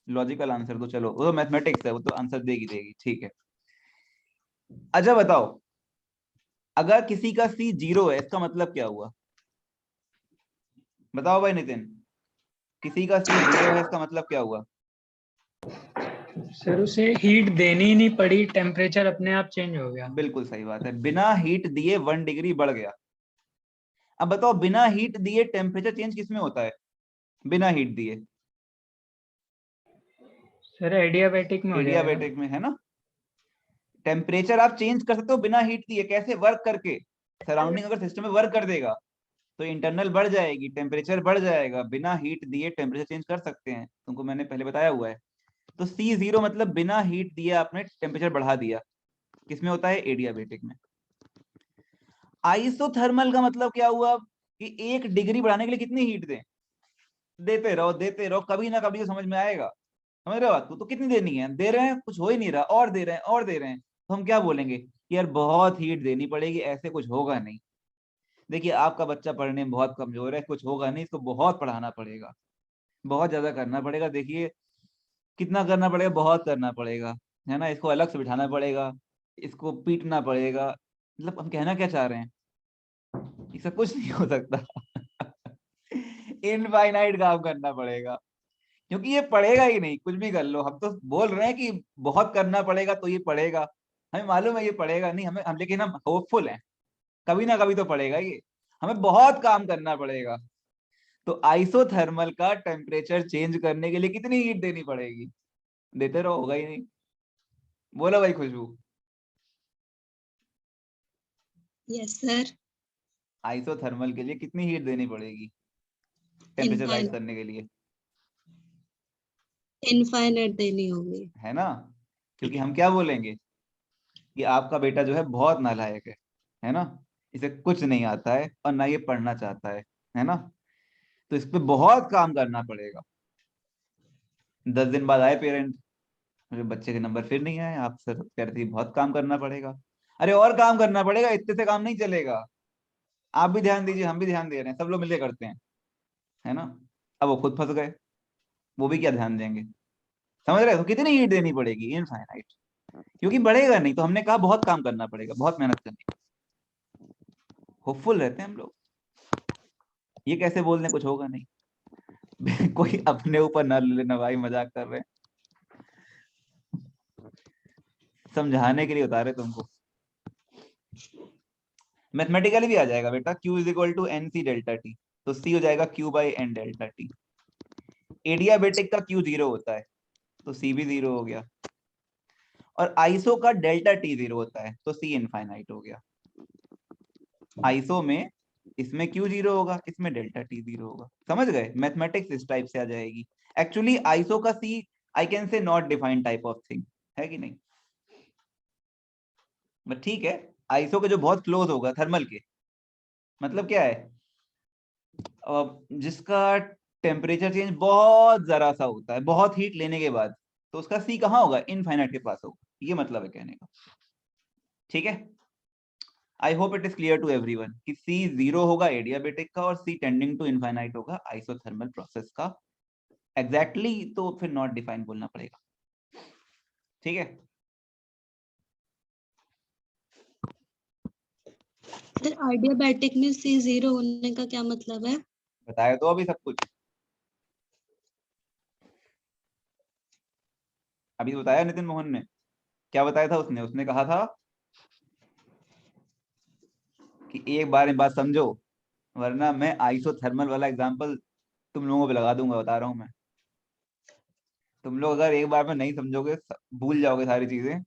लॉजिकल आंसर तो चलो, वो तो मैथमेटिक्स है, वो तो आंसर देगी देगी, ठीक है। अच्छा बताओ, अगर किसी का सी 0 है, इसका मतलब क्या हुआ? बताओ भाई नितिन, किसी का सी 0 है, इसका मतलब क्या हुआ? सर उसे हीट देनी ही नहीं पड़ी, टेम्परेचर अपने आप चेंज हो गया। बिल्कुल सही बात है, बिना हीट दिए 1 डिग्री बढ़ गया। अब बताओ, बिना हीट दिए टेम्परेचर चेंज किसमें होता है? बिना हीट दिए सर एडियाबेटिक में हो जाएगा। एडियाबेटिक में, है ना। टेम्परेचर आप चेंज कर सकते हो बिना हीट दिए, कैसे? वर्क करके, सराउंडिंग अगर सिस्टम में वर्क कर देगा तो इंटरनल बढ़ जाएगी, टेम्परेचर बढ़ जाएगा। बिना हीट दिए टेम्परेचर चेंज कर सकते हैं, तुमको मैंने पहले बताया हुआ है। तो C0 मतलब बिना हीट दिए आपने टेम्परेचर बढ़ा दिया, किसमें होता है? एडियाबेटिक में। आइसोथर्मल का मतलब क्या हुआ कि 1 डिग्री बढ़ाने के लिए कितनी हीट दें? देते रहो देते रहो, कभी ना कभी तो समझ में आएगा। समझ रहे हो बात को? तो कितनी देनी है, दे रहे हैं, कुछ हो ही नहीं रहा, और दे रहे हैं और दे रहे हैं, तो हम क्या बोलेंगे कि यार बहुत हीट देनी पड़ेगी, ऐसे कुछ होगा नहीं। देखिए, आपका बच्चा पढ़ने में बहुत कमजोर है, कुछ होगा नहीं, इसको बहुत पढ़ाना पड़ेगा, बहुत ज्यादा करना पड़ेगा। देखिए, कितना करना पड़ेगा, बहुत करना पड़ेगा, है ना। इसको अलग से बिठाना पड़ेगा, इसको पीटना पड़ेगा। मतलब हम कहना क्या चाह रहे हैं, इससे कुछ नहीं हो सकता। इनफाइनाइट काम करना पड़ेगा, क्योंकि ये पड़ेगा ही नहीं, कुछ भी कर लो। हम तो बोल रहे हैं कि बहुत करना पड़ेगा तो ये पड़ेगा, हमें मालूम है ये पड़ेगा नहीं, हमें लेकिन हम होपफुल हैं, कभी ना कभी तो पड़ेगा ये, हमें बहुत काम करना पड़ेगा। तो आइसोथर्मल का टेम्परेचर चेंज करने के लिए कितनी हीट देनी पड़ेगी? देते रहो, होगा ही नहीं। बोलो भाई खुशबू, यस सर। आइसोथर्मल के लिए कितनी हीट देनी पड़ेगी टेम्परेचर राइज करने के लिए? इनफाइनाइट देनी होगी। है ना, क्योंकि हम क्या बोलेंगे कि आपका बेटा जो है बहुत नालायक है ना, इसे कुछ नहीं आता है और ना ये पढ़ना चाहता है ना, तो इस पे बहुत काम करना पड़ेगा। 10 दिन बाद आए पेरेंट, मेरे बच्चे के नंबर फिर नहीं आए, आप सर कह रहे थे बहुत काम करना पड़ेगा। अरे और काम करना पड़ेगा, इतने से काम नहीं चलेगा, आप भी ध्यान दीजिए, हम भी ध्यान दे रहे हैं, सब लोग मिलकर करते हैं, है ना। अब वो खुद फंस गए, वो भी क्या ध्यान देंगे, समझ रहे हो? तो कितनी हीट देनी पड़ेगी, इनफाइनाइट, क्योंकि बढ़ेगा नहीं, तो हमने कहा बहुत काम करना पड़ेगा, बहुत मेहनत करनी। होपफुल रहते हैं हम लोग, ये कैसे बोल दें कुछ होगा नहीं। कोई अपने ऊपर न ले लेना भाई, मजाक कर रहे हैं, समझाने के लिए उतारे तुमको। मैथमेटिकली भी आ जाएगा बेटा, Q is equal to N C delta T, तो C हो जाएगा Q by N delta T. Adiabatic का Q 0 होता है, तो C भी 0 हो गया, और आइसो का डेल्टा T 0 होता है, तो C इनफाइनाइट हो गया। आइसो में इसमें Q 0 होगा, इसमें डेल्टा T 0 होगा। समझ गए, मैथमेटिक्स इस टाइप से आ जाएगी। एक्चुअली आइसो का C आई कैन से not defined type of thing, है कि नहीं? बट ठीक है, आइसो के जो बहुत क्लोज होगा थर्मल के, मतलब क्या है, जिसका टेम्परेचर चेंज बहुत जरा सा होता है बहुत हीट लेने के बाद, तो उसका सी कहाँ होगा, इनफाइनाइट के पास होगा, ये मतलब है कहने का। ठीक है, I hope it is clear to everyone कि सी 0 होगा एडियाबेटिक का, और सी टेंडिंग टू इनफाइनाइट होगा आइसोथर्मल प्रोसेस का। एग्जैक्टली तो फिर नॉट डिफाइन बोलना पड़ेगा। ठीक है, सर आइडियाबैटिक में C0 होने का क्या मतलब है? बताया तो अभी सब कुछ, अभी बताया नितिन मोहन ने। क्या बताया था उसने, उसने कहा था कि एक बार में बात समझो, वरना मैं आइसोथर्मल वाला एग्जांपल तुम लोगों पे लगा दूंगा, बता रहा हूं मैं। तुम लोग अगर एक बार में नहीं समझोगे, भूल जाओगे सारी चीजें।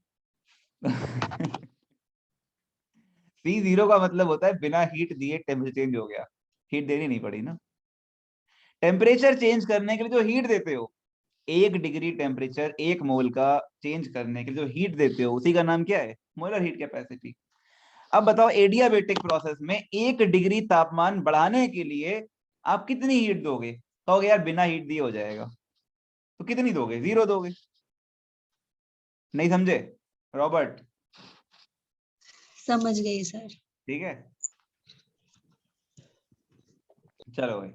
C0 का मतलब होता है बिना हीट दिए टेम्परेचर चेंज हो गया, हीट देनी नहीं पड़ी ना। टेम्परेचर चेंज करने के लिए जो हीट देते हो, 1 डिग्री टेम्परेचर 1 मोल का चेंज करने के लिए जो हीट देते हो, उसी का नाम क्या है, मोलर हीट कैपेसिटी। अब बताओ एडियाबेटिक प्रोसेस में 1 डिग्री तापमान बढ़ाने के लिए आप कितनी हीट दोगे? कहोगे यार बिना हीट दिए हो जाएगा, तो कितनी दोगे, 0 दोगे। नहीं समझे रॉबर्ट? समझ गई सर। ठीक है, चलो भाई।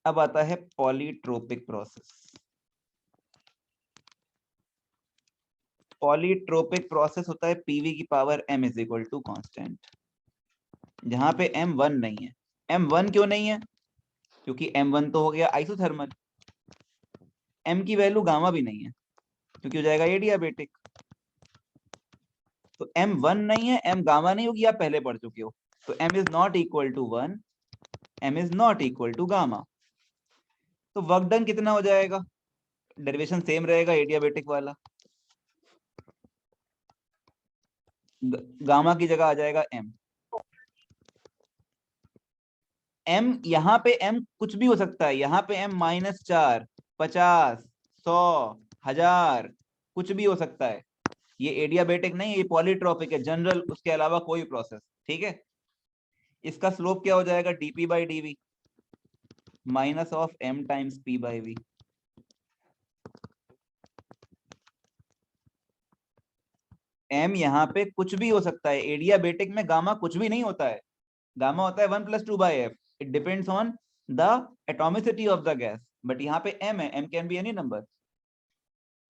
अब आता है पॉलीट्रोपिक प्रोसेस। पॉलीट्रोपिक प्रोसेस होता है पीवी की power m is equal to constant, जहां पे m1 नहीं है। m1 क्यों नहीं है? क्योंकि m1 तो हो गया आइसोथर्मल, m की वैल्यू गामा भी नहीं है, क्योंकि हो जाएगा एडियाबेटिक। तो m1 नहीं है, m गामा नहीं होगी, आप पहले पढ़ चुके हो। तो m is not equal to 1, m is not equal to gamma. तो वर्क डन कितना हो जाएगा, डेरिवेशन सेम रहेगा एडियाबेटिक वाला, गामा की जगह आ जाएगा m। m यहाँ पे m कुछ भी हो सकता है, यहाँ पे m -4, 50, 100, 1000 कुछ भी हो सकता है। ये एडियाबेटिक नहीं, ये पॉलीट्रॉपिक है, जनरल, उसके अलावा कोई प्रोसेस। ठीक है, इसका स्लोप क्या हो जाएगा, dp by dv minus of m times p by v। m यहाँ पे कुछ भी हो सकता है, एडियाबेटिक में गामा कुछ भी नहीं होता है, गामा होता है 1 + 2/f। It depends on the atomicity of the gas, but यहाँ पे m है, m can be any number.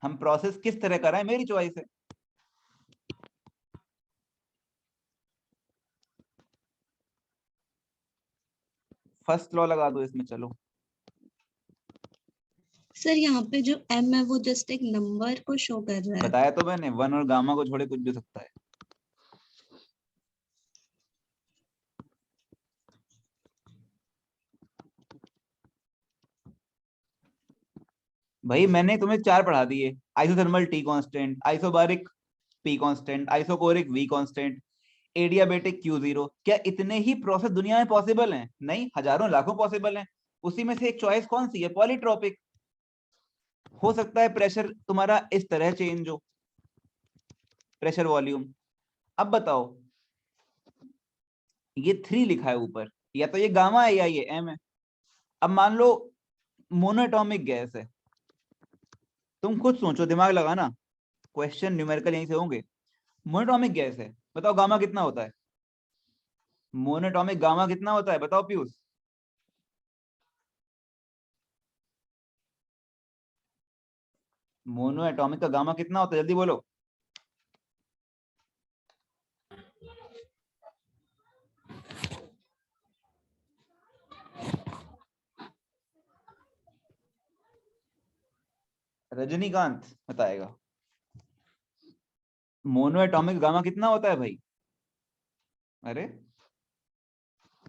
हम प्रोसेस किस तरह कर रहे हैं मेरी चॉइस है। फर्स्ट लॉ लगा दो इसमें, चलो। सर यहाँ पे जो m है वो जस्ट एक नंबर को शो कर रहा है। बताया तो मैंने, वन और गामा को छोड़े कुछ भी हो सकता है। भाई मैंने तुम्हें 4 पढ़ा दिए, isothermal T constant, isobaric P constant, isochoric V constant, adiabatic Q0। क्या इतने ही प्रोसेस दुनिया में पॉसिबल हैं? नहीं, हजारों लाखों पॉसिबल हैं। उसी में से एक चॉइस कौन सी है? पॉलीट्रॉपिक। हो सकता है प्रेशर तुम्हारा इस तरह चेंज हो, प्रेशर वॉल्यूम। अब बताओ, ये 3 लिखा है ऊपर, या तो ये गामा है या ये m है। अब मान लो मोनोएटॉमिक गैस है, तुम खुद सोचो, दिमाग लगाना, क्वेश्चन न्यूमेरिकल यहीं से होंगे। मोनोएटॉमिक गैस है, बताओ गामा कितना होता है? मोनोएटॉमिक गामा कितना होता है बताओ पीयूष? मोनोएटॉमिक का गामा कितना होता है, जल्दी बोलो। रजनीकांत बताएगा। मोनोएटॉमिक गामा कितना होता है भाई? अरे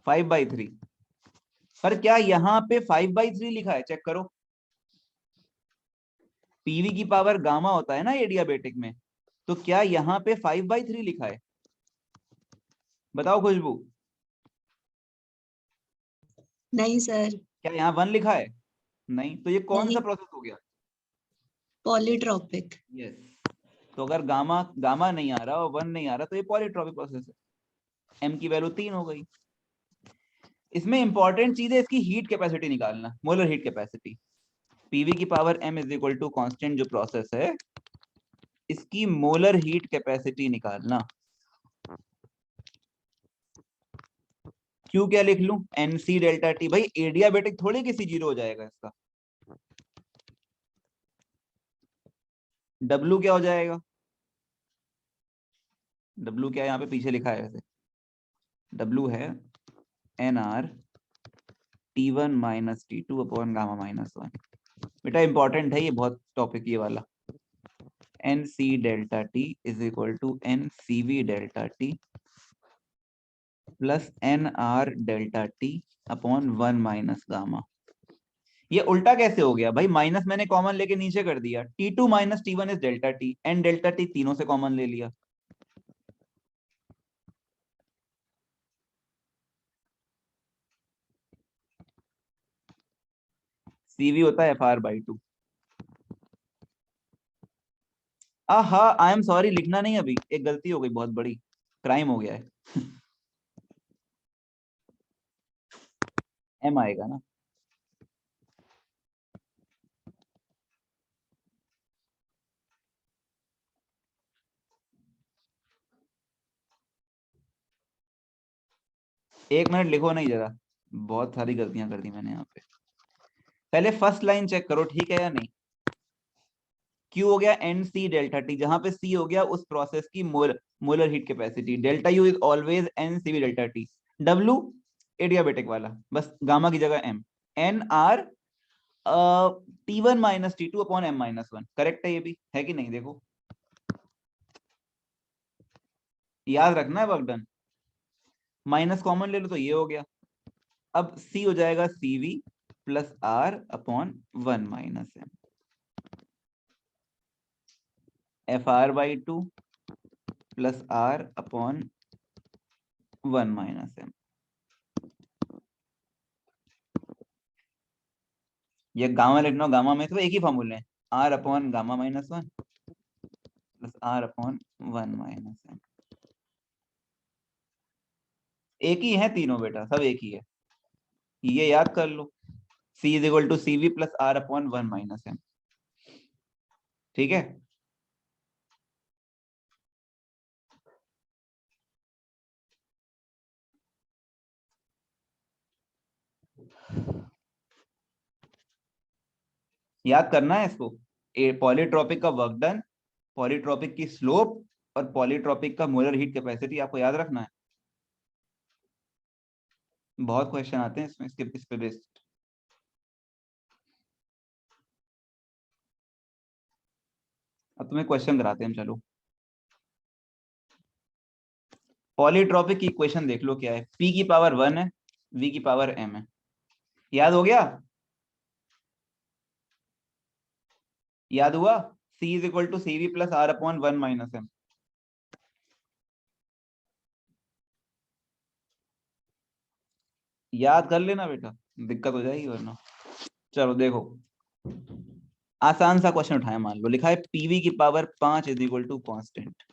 5/3। पर क्या यहाँ पे 5/3 लिखा है? चेक करो। पीवी की पावर गामा होता है ना एडियाबेटिक में, तो क्या यहाँ पे 5/3 लिखा है? बताओ खुशबू। नहीं सर। क्या यहाँ 1 लिखा है? नहीं, तो ये कौन सा नहीं, प्रोसेस हो गया? पॉलीट्रॉपिक। यस। तो अगर गामा गामा नहीं आ रहा और 1 नहीं आ रहा, तो ये पॉलीट्रॉपिक प्रोसेस है। m की वैल्यू 3 हो गई। इसमें इंपॉर्टेंट चीज है इसकी हीट कैपेसिटी निकालना, मोलर हीट कैपेसिटी। पीवी की power m is equal to constant जो प्रोसेस है, इसकी मोलर हीट कैपेसिटी निकालना। क्यू क्या लिख लूं? NC delta T. भाई एडियाबेटिक थोड़ी किसी जीरो हो जाएगा इसका। W क्या हो जाएगा? W क्या यहाँ पे पीछे लिखा है वैसे? W है NR T1 minus T2 upon gamma minus 1। बेटा इंपॉर्टेंट है ये बहुत टॉपिक ये वाला। NC delta T is equal to NCV delta T plus NR delta T upon 1 minus gamma. ये उल्टा कैसे हो गया भाई? माइनस मैंने कॉमन लेके नीचे कर दिया। T2 minus T1 is delta T, N delta T तीनों से कॉमन ले लिया। CV होता है FR/2। हाँ, आई एम सॉरी, लिखना नहीं अभी, एक गलती हो गई, बहुत बड़ी क्राइम हो गया है। M आएगा ना। एक मिनट लिखो नहीं जरा, बहुत सारी गलतियां कर दी मैंने यहाँ पे। पहले फर्स्ट लाइन चेक करो ठीक है या नहीं। Q हो गया NC डेल्टा टी, जहां पे C हो गया उस प्रोसेस की molar heat capacity. Delta U is always NCV delta T. W adiabatic वाला, बस गामा की जगह M। NR T1 minus T2 upon M minus 1। Correct है ये भी, है कि नहीं? देखो याद रखना है वर्क डन। माइनस कॉमन ले लो तो ये हो गया। अब C हो जाएगा CV plus R upon 1 minus M। FR/2 plus R upon 1 minus M। ये गामा लिखना, गामा में तो एक ही फॉर्मूले हैं, R upon gamma minus 1 plus R upon 1 minus M। एक ही है तीनों बेटा, सब एक ही है, ये याद कर लो। C is equal to CV plus R upon 1 minus M। ठीक है। याद करना है इसको, पॉलीट्रॉपिक का वर्क डन, पॉलीट्रॉपिक की स्लोप और पॉलीट्रॉपिक का मोलर हीट कैपेसिटी आपको याद रखना है। बहुत क्वेश्चन आते हैं इसमें, इस पे बेस्ड। अब तुम्हें क्वेश्चन कराते हैं, चलो। पॉलीट्रॉपिक की इक्वेशन देख लो क्या है, P की पावर 1 है, V की पावर m है। याद हो गया? याद हुआ? C is equal to C V plus R upon 1 minus m। याद कर लेना बेटा, दिक्कत हो जाएगी वरना। चलो देखो, आसान सा क्वेश्चन उठाए, मान लो लिखा है पीवी की power 5 is equal to constant,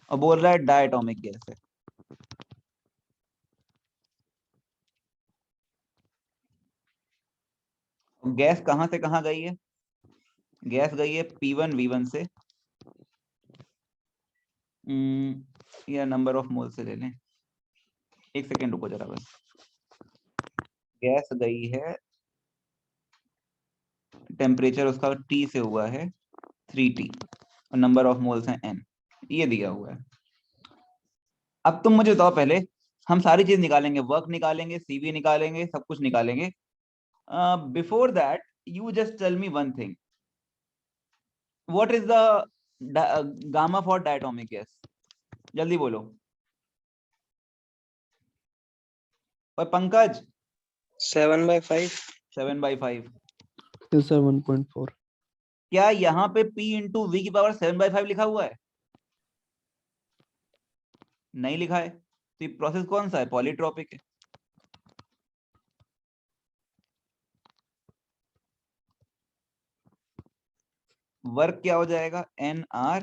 और बोल रहा है डायटोमिक गैस है। गैस कहां से कहां गई है? गैस गई है P1 V1 से, या नंबर ऑफ मोल से ले लें, एक सेकेंड रुको जरा बस। गैस गई है, टेम्परेचर उसका T से हुआ है 3T, और नंबर ऑफ मोल्स हैं N, ये दिया हुआ है। अब तुम मुझे बताओ, पहले हम सारी चीज निकालेंगे, वर्क निकालेंगे, सीवी निकालेंगे, सब कुछ निकालेंगे। Before that you just tell me one thing, what is the gamma for diatomic gas? जल्दी बोलो। और पंकज 7/5। 7/5। Yes sir, 1.4. क्या यहाँ पे P इंटू वी की पावर 7/5 लिखा हुआ है? नहीं लिखा है। तो ये प्रोसेस कौन सा है? पॉलीट्रॉपिक है। वर्क क्या हो जाएगा? NR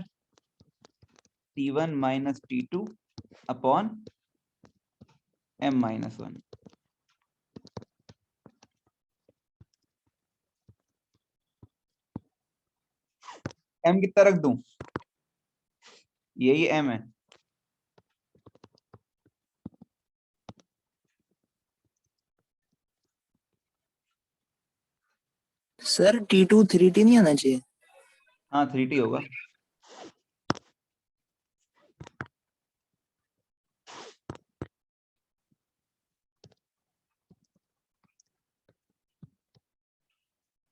T1 minus T2 upon m-1। m कितना रख दूं? यही m है। सर T2 3T नहीं आना चाहिए? हाँ 3T होगा।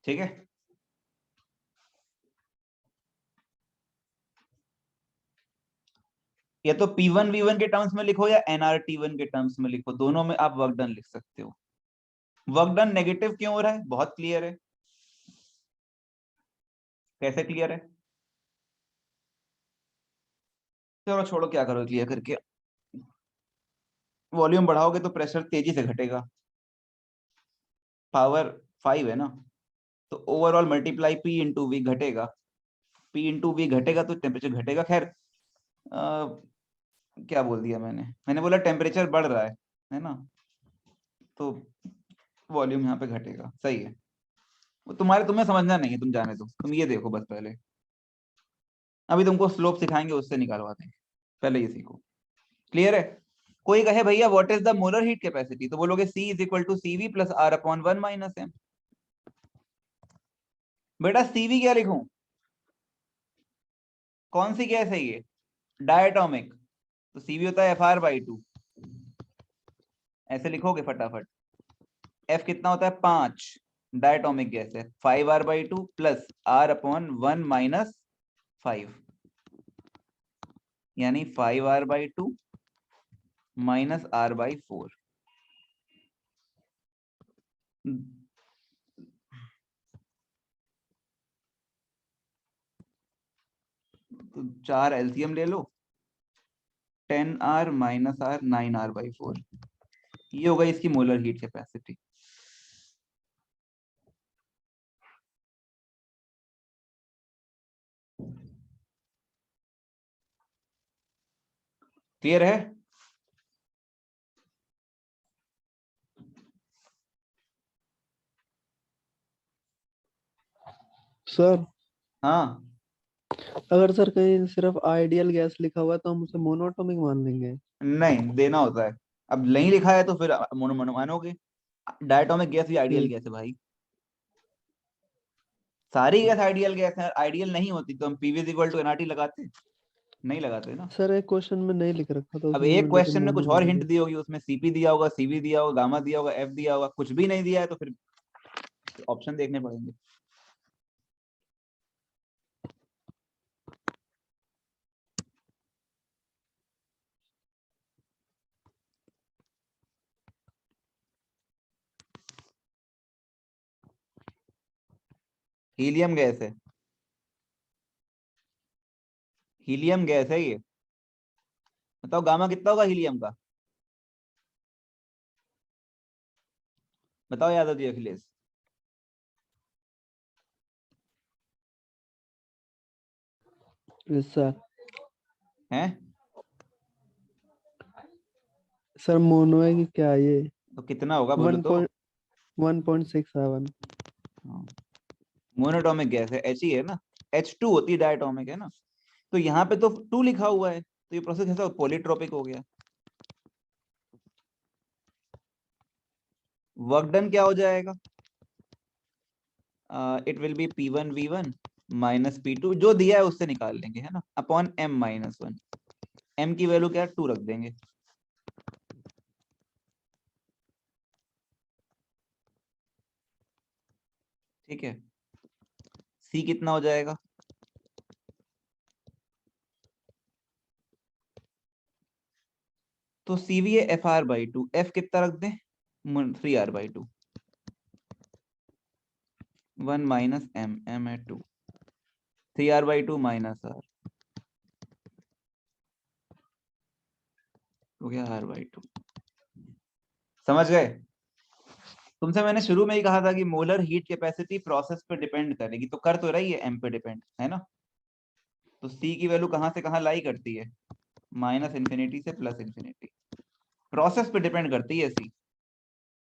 ठीक है, या तो P1 V1 के टर्म्स में लिखो या NR T1 के टर्म्स में लिखो, दोनों में आप वर्क डन लिख सकते हो। वर्क डन नेगेटिव क्यों हो रहा है? बहुत क्लियर है। कैसे क्लियर है? चलो छोड़ो, क्या करो क्लियर करके। वॉल्यूम बढ़ाओगे तो प्रेशर तेजी से घटेगा, पावर 5 है ना, तो overall multiply P into V घटेगा, P इंटू वी घटेगा तो टेम्परेचर घटेगा। खैर क्या बोल दिया मैंने बोला टेम्परेचर बढ़ रहा है ना, तो वॉल्यूम यहाँ पे घटेगा। सही है, वो तुम्हें समझना नहीं है, तुम जाने दो, तुम ये देखो बस पहले। अभी तुमको स्लोप सिखाएंगे, उससे निकालवाते हैं, पहले ये सीखो। क्लियर है? कोई कहे भैया what is the molar heat capacity, तो बोलोगे C is equal to C V plus R upon 1 minus m। बेटा CV क्या लिखूं? कौन सी गैस है ये? डायटोमिक, तो CV होता है FR/2। ऐसे लिखोगे फटाफट। F कितना होता है? 5, डायटोमिक गैस है। 5R/2 plus R upon 1 minus 5, यानी 5R/2 माइनस R/4। तो 4 LCM ले लो, 10R माइनस R 9R/4, ये होगा इसकी मोलर हीट कैपेसिटी। क्लियर है? सर हाँ, अगर सर कहीं सिर्फ आइडियल गैस लिखा हुआ है तो हम उसे मोनोटॉमिक मान लेंगे? नहीं देना होता है। अब नहीं लिखा है तो फिर मोनो मानोगे। डायटोमिक गैस भी आइडियल ठीक। गैस है भाई। सारी गैस आइडियल गैस है, आइडियल नहीं होती तो हम पीवी इक्वल टू एनआरटी लगाते, नहीं लगाते ना। सर एक क्वेश्चन में नहीं लिख रखा था अब उसमें, एक लेकिन क्वेश्चन में कुछ मोनो और मिल हिंट गया। दी होगी, उसमें सीपी दिया होगा, सीवी दिया होगा, गामा दिया होगा, एफ दिया होगा, कुछ भी नहीं दिया है तो फिर ऑप्शन देखने पड़ेंगे। हीलियम गैस है, हीलियम गैस है ये। बताओ गामा कितना होगा हीलियम का, बताओ यादव जी, अखिलेश। Yes sir. हैं सर मोनो है कि क्या ये? तो कितना होगा बोलो तो। 1.67। मोनोटॉमिक गैस है, एच ही है ना, H2 होती है, डायटोमिक है ना। तो यहाँ पे तो 2 लिखा हुआ है, तो ये प्रोसेस कैसा पॉलीट्रोपिक हो गया। वर्क डन क्या हो जाएगा, it will be P1V1 minus P2, जो दिया है उससे निकाल लेंगे, है ना, अपॉन M-1। M की वैल्यू क्या है, 2 रख देंगे। ठीक है, C कितना हो जाएगा, तो CV है FR/2, F कितना रख दें, 3R/2, 1 माइनस M है 2, 3R/2 माइनस R हो गया R/2। समझ गए। तुमसे मैंने शुरू में ही कहा था कि मोलर हीट कैपेसिटी प्रोसेस पे डिपेंड करेगी, तो कर तो रही है M पे डिपेंड, है ना। तो C की वैल्यू कहां से कहां लाई करती है, -∞ से +∞। प्रोसेस पे डिपेंड करती है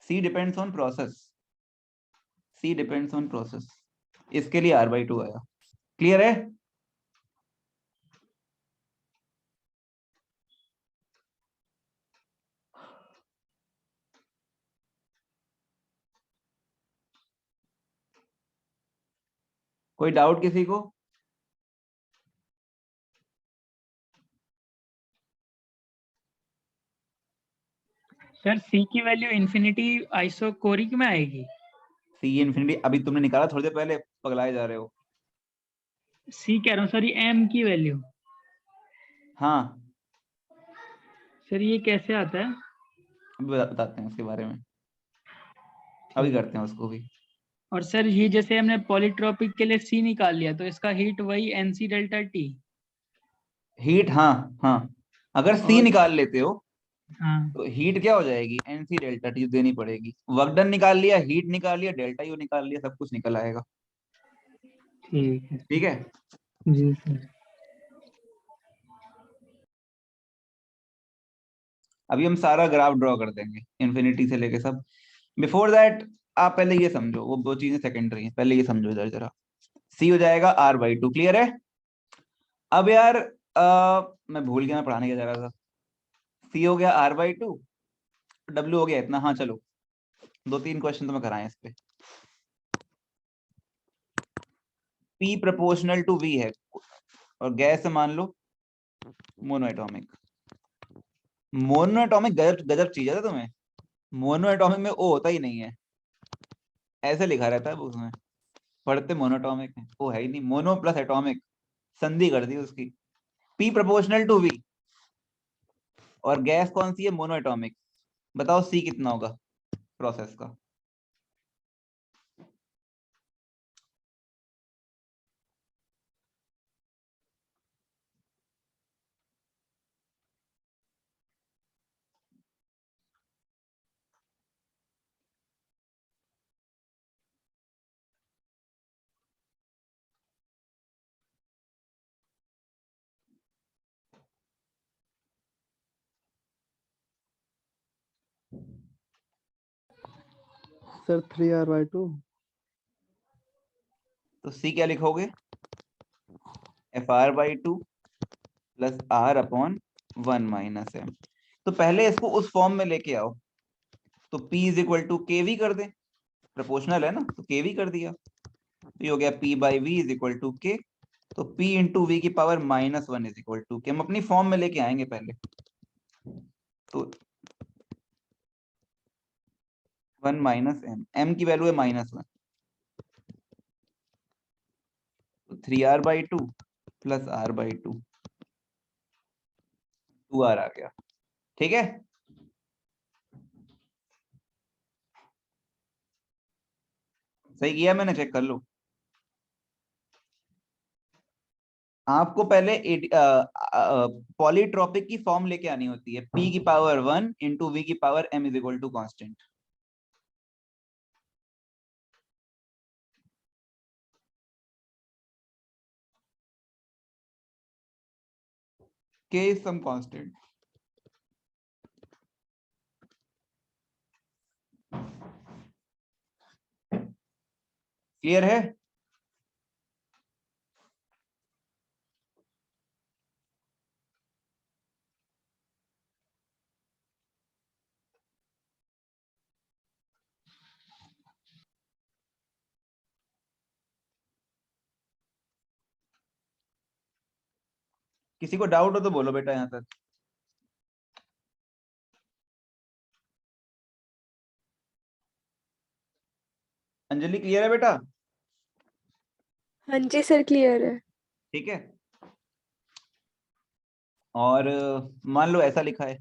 C depends on process, C depends on process. इसके लिए R/2 आया। क्लियर है। कोई डाउट किसी को। सर सी की वैल्यू इन्फिनिटी आइसोकोरिक में आएगी। C इन्फिनिटी अभी तुमने निकाला थोड़ी देर पहले, पगलाए जा रहे हो। सी कह रहा हूँ सर, ये एम की वैल्यू। हाँ सर ये कैसे आता है? अभी बताते हैं उसके बारे में, अभी करते हैं उसको भी। और सर ये जैसे हमने पॉलीट्रॉपिक के लिए सी निकाल लिया, तो इसका हीट वही NC डेल्टा टी। हीट, हाँ हाँ, अगर C और निकाल लेते हो हाँ तो हीट क्या हो जाएगी, NC डेल्टा टी देनी पड़ेगी। वर्क डन निकाल लिया, हीट निकाल लिया, डेल्टा यू निकाल लिया, सब कुछ निकल आएगा। ठीक है ठीक है। जी सर। अभी हम सारा ग्राफ ड्रॉ कर देंगे इन्फिनिटी से लेके सब। बिफोर दैट आप पहले ये समझो, वो दो चीजें सेकेंडरी हैं, पहले ये समझो इधर जरा। C हो जाएगा R/2, क्लियर है। अब यार मैं भूल गया मैं पढ़ाने क्या जा रहा था। C हो गया R/2, W हो गया इतना। हाँ चलो 2-3 क्वेश्चन तो मैं कराएं इस पे। P प्रोपोर्शनल टू V है और गैस मान लो मोनोएटॉमिक। मोनोएटॉमिक गजब गजब चीज है तुम्हें। मोनोएटॉमिक में O होता ही नहीं है, ऐसे लिखा रहता है उसमें, पढ़ते मोनोटॉमिक है, वो है ही नहीं। मोनो प्लस एटॉमिक, संधि कर दी उसकी। P प्रोपोर्शनल टू V और गैस कौन सी है, मोनोएटॉमिक। बताओ C कितना होगा प्रोसेस का। Sir 3R/2। तो C क्या लिखोगे, FR/2 plus R/1 minus M। तो पहले इसको उस फॉर्म में लेके आओ, तो P is equal to KV कर दे, प्रोपोर्शनल है ना, तो KV कर दिया। तो ये हो गया p by V is equal to K. तो p इंटू वी की power -1 is equal to K. हम अपनी फॉर्म में लेके आएंगे पहले। तो 1 माइनस एम, एम की वैल्यू है -1, तो 3r by 2 plus r by 2, 2r आ गया। ठीक है, सही किया मैंने, चेक कर लो। आपको पहले पॉलीट्रॉपिक की फॉर्म लेके आनी होती है, p की पावर 1 इंटू वी की power m is equal to constant. k is some constant। Clear है? किसी को डाउट हो तो बोलो बेटा यहाँ तक। अंजलि क्लियर है बेटा? हाँ जी सर, क्लियर है। ठीक है, और मान लो ऐसा लिखा है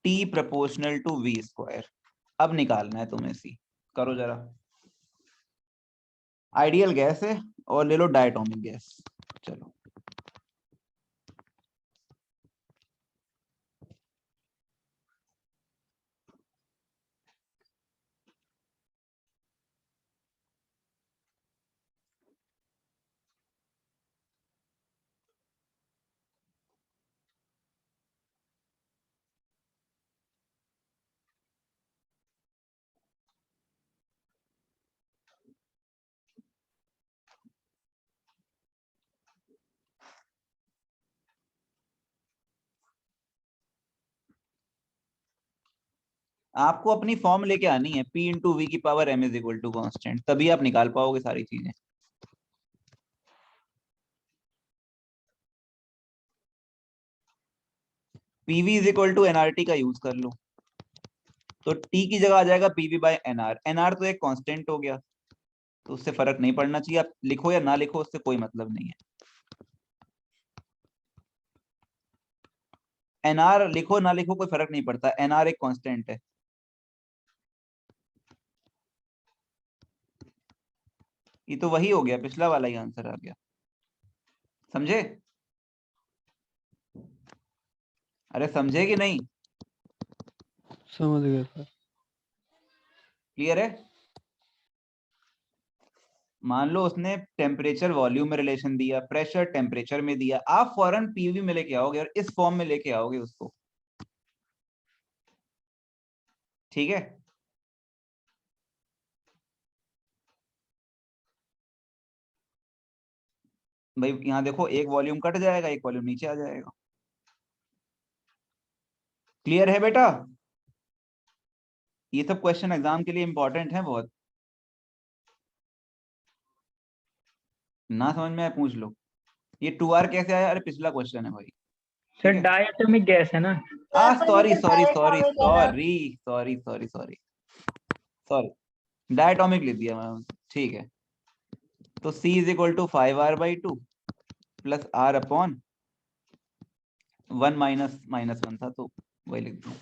t proportional to V square. अब निकालना है तुम्हें c। करो जरा। आइडियल गैस है और ले लो डायटोमिक गैस। चलो, आपको अपनी फॉर्म लेके आनी है, p इंटू वी की power m is equal to constant, तभी आप निकाल पाओगे सारी चीजें। pv is equal to nrt का यूज कर लो, तो t की जगह आ जाएगा pv बाय nr। nr तो एक कांस्टेंट हो गया, तो उससे फर्क नहीं पड़ना चाहिए, आप लिखो या ना लिखो उससे कोई मतलब नहीं है। nr लिखो ना लिखो कोई फर्क नहीं पड़ता, nr एक कांस्टेंट है। ये तो वही हो गया, पिछला वाला ही आंसर आ गया। समझे? अरे समझे कि नहीं? समझ गया सर। क्लियर है? मान लो उसने टेम्परेचर वॉल्यूम में रिलेशन दिया, प्रेशर टेम्परेचर में दिया, आप फौरन पीवी में लेके आओगे और इस फॉर्म में लेके आओगे उसको। ठीक है, भाई यहाँ देखो, एक वॉल्यूम कट जाएगा, एक वॉल्यूम नीचे आ जाएगा। क्लियर है बेटा? ये सब क्वेश्चन एग्जाम के लिए इंपॉर्टेंट है बहुत। ना समझ में आए पूछ लो। ये 2r कैसे आया? अरे पिछला क्वेश्चन है भाई। सर ठीक है, डायटोमिक गैस है ना। Sorry sorry sorry sorry sorry sorry sorry sorry, diatomic लिख दिया मैं। ठीक है, तो c is equal to 5r by 2 plus r upon 1 minus -1 था तो वही लिख दूं।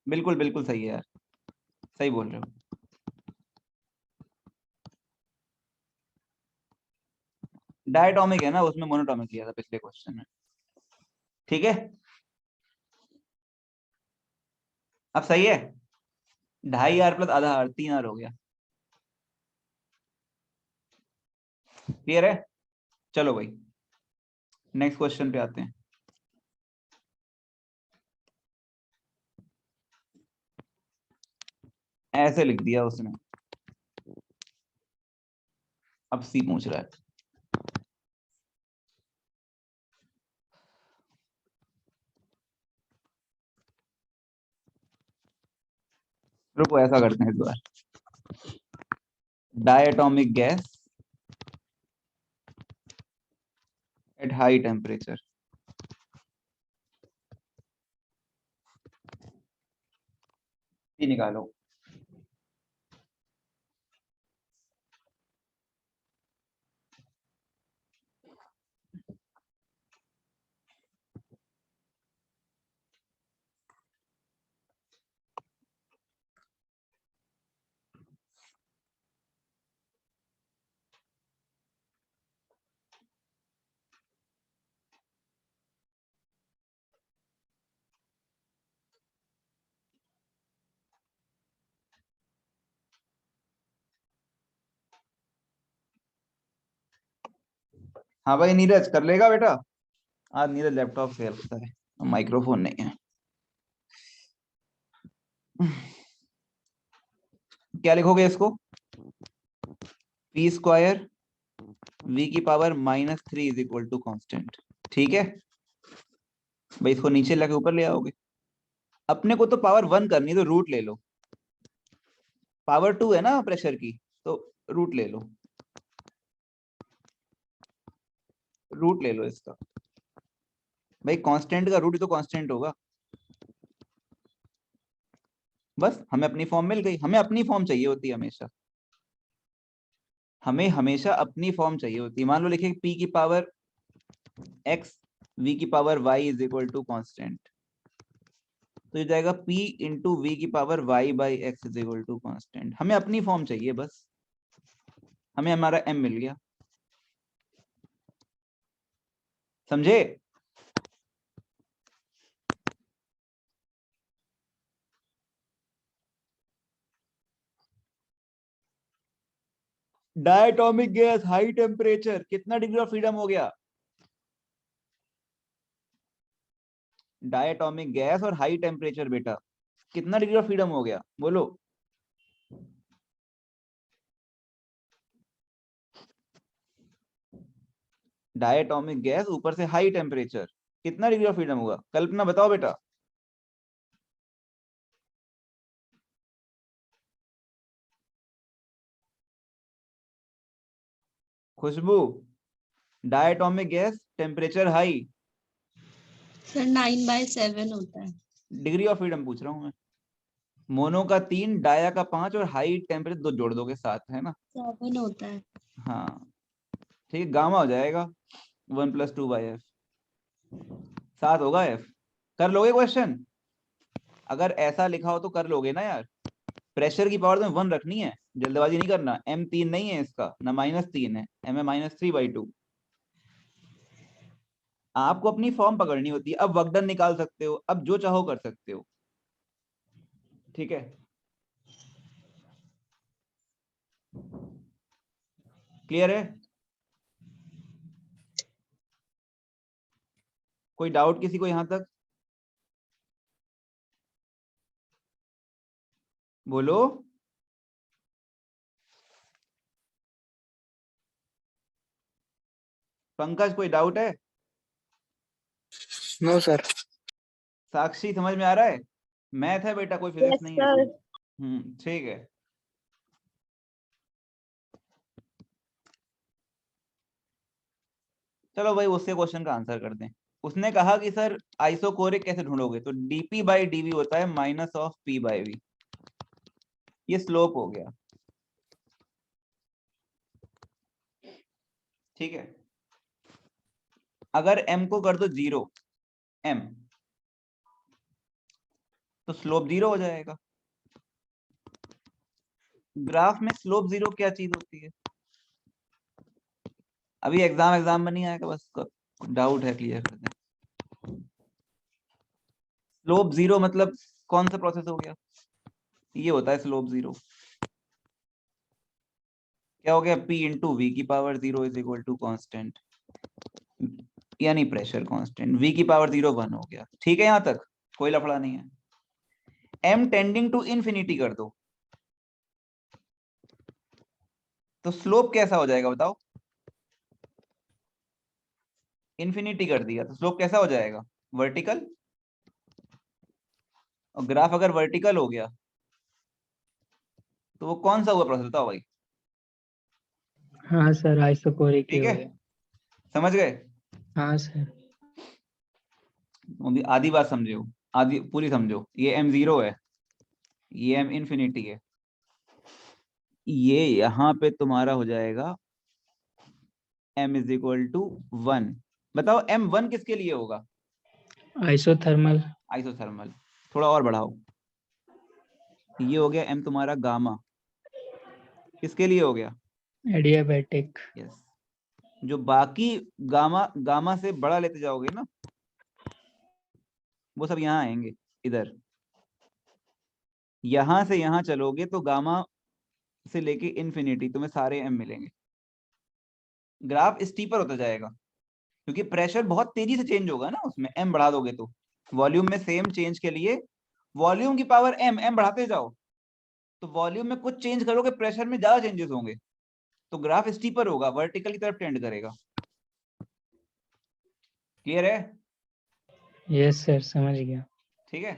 बिल्कुल बिल्कुल सही है यार, सही बोल रहे हो। डायटोमिक है ना, उसमें मोनोटोमिक लिया था पिछले क्वेश्चन में। ठीक है, अब सही है। 2.5r प्लस आधा r, 3r हो गया। क्लियर है? चलो भाई नेक्स्ट क्वेश्चन पे आते हैं। ऐसे लिख दिया उसने। अब सी पूछ रहा है, रुको ऐसा करते हैं इस बार। diatomic gas at high temperature. ये निकालो। हाँ भाई नीरज कर लेगा बेटा। आज नीरज लैपटॉप से करता है, माइक्रोफोन नहीं है। क्या लिखोगे इसको? पी स्क्वायर वी की power -3 is equal to constant. ठीक है भाई, इसको नीचे लाके ऊपर ले आओगे। अपने को तो पावर 1 करनी है तो रूट ले लो। पावर 2 है ना प्रेशर की, तो रूट ले लो, रूट ले लो इसका। भाई कांस्टेंट का रूट ही तो कांस्टेंट होगा। बस हमें अपनी फॉर्म मिल गई। हमें अपनी फॉर्म चाहिए होती है हमेशा, हमें हमेशा अपनी फॉर्म चाहिए होती है। मान लो लिखे p की पावर x v की power y is equal to constant, तो ये जाएगा p इंटू वी की power y by X is equal to constant. हमें अपनी फॉर्म चाहिए बस, हमें हमारा m मिल गया। समझे? डायटोमिक गैस हाई टेम्परेचर, कितना डिग्री ऑफ फ्रीडम हो गया? डायटोमिक गैस और हाई टेम्परेचर बेटा, कितना डिग्री ऑफ फ्रीडम हो गया बोलो? डायटोमिक गैस ऊपर से हाई टेम्परेचर, कितना डिग्री ऑफ फ्रीडम होगा? कल्पना बताओ बेटा। Khushboo, diatomic gas temperature high, sir 9/7 होता है। डिग्री ऑफ फ्रीडम पूछ रहा हूं मैं। मोनो का 3, डाया का 5 और हाई टेम्परेचर 2 जोड़ दोगे 7, है ना? 7 होता है। हाँ ठीक है, गामा हो जाएगा 1 + 2/f, 7 होगा f। कर लोगे क्वेश्चन? अगर ऐसा लिखा हो तो कर लोगे ना यार। प्रेशर की पावर तो 1 रखनी है, जल्दबाजी नहीं करना। m 3 नहीं है इसका, ना -3 है, m है -3/2। आपको अपनी फॉर्म पकड़नी होती है। अब वर्क डन निकाल सकते हो, अब जो चाहो कर सकते हो। ठीक है, क्लियर है? कोई डाउट किसी को यहां तक? बोलो। पंकज कोई डाउट है? No sir. साक्षी समझ में आ रहा है? मैथ है बेटा, कोई फिजिक्स नहीं है इसमें। ठीक है। चलो भाई उसके क्वेश्चन का आंसर कर दें। उसने कहा कि सर आइसोकोरिक कैसे ढूंढोगे, तो dp/dv होता है -p/v। ये स्लोप हो गया। ठीक है, अगर m को कर दो 0 m, तो स्लोप 0 हो जाएगा। ग्राफ में स्लोप 0 क्या चीज होती है? अभी एग्जाम में नहीं आएगा, बस डाउट है, क्लियर कर दें। स्लोप 0 मतलब कौन सा प्रोसेस हो गया? ये होता है स्लोप 0। क्या हो गया? p इंटू वी की power 0 is equal to constant, यानी प्रेशर कांस्टेंट। v की पावर 0 1 हो गया। ठीक है, यहां तक कोई लफड़ा नहीं है। m टेंडिंग टू इन्फिनिटी कर दो, तो स्लोप कैसा हो जाएगा बताओ? इन्फिनिटी कर दिया तो स्लोप कैसा हो जाएगा? वर्टिकल। और ग्राफ अगर वर्टिकल हो गया तो वो कौन सा हुआ प्रोसेस बताओ भाई? हाँ सर, आइसोकोरिक ही ठीक हो है, गया। समझ गए? हाँ सर। अभी आधी बात समझो, आधी पूरी समझो। ये m0 है, ये m इंफिनिटी है, ये यहाँ पे तुम्हारा हो जाएगा m इज इक्वल टू 1। बताओ m1 किसके लिए होगा? आइसोथर्मल। आइसोथर्मल। थोड़ा और बढ़ाओ, ये हो गया m तुम्हारा गामा, किसके लिए हो गया? एडियाबैटिक। यस। जो बाकी गामा गामा से बड़ा लेते जाओगे ना, वो सब यहाँ आएंगे, इधर। यहां से यहां चलोगे तो गामा से लेके इन्फिनिटी तुम्हें सारे m मिलेंगे। ग्राफ स्टीपर होता जाएगा क्योंकि प्रेशर बहुत तेजी से चेंज होगा ना, उसमें m बढ़ा दोगे तो। वॉल्यूम में सेम चेंज के लिए वॉल्यूम की पावर m बढ़ाते जाओ, तो वॉल्यूम में कुछ चेंज करोगे, प्रेशर में ज्यादा चेंजेस होंगे, तो ग्राफ स्टीपर होगा, वर्टिकल की तरफ टेंड करेगा। क्लियर है? यस सर, समझ गया। ठीक है।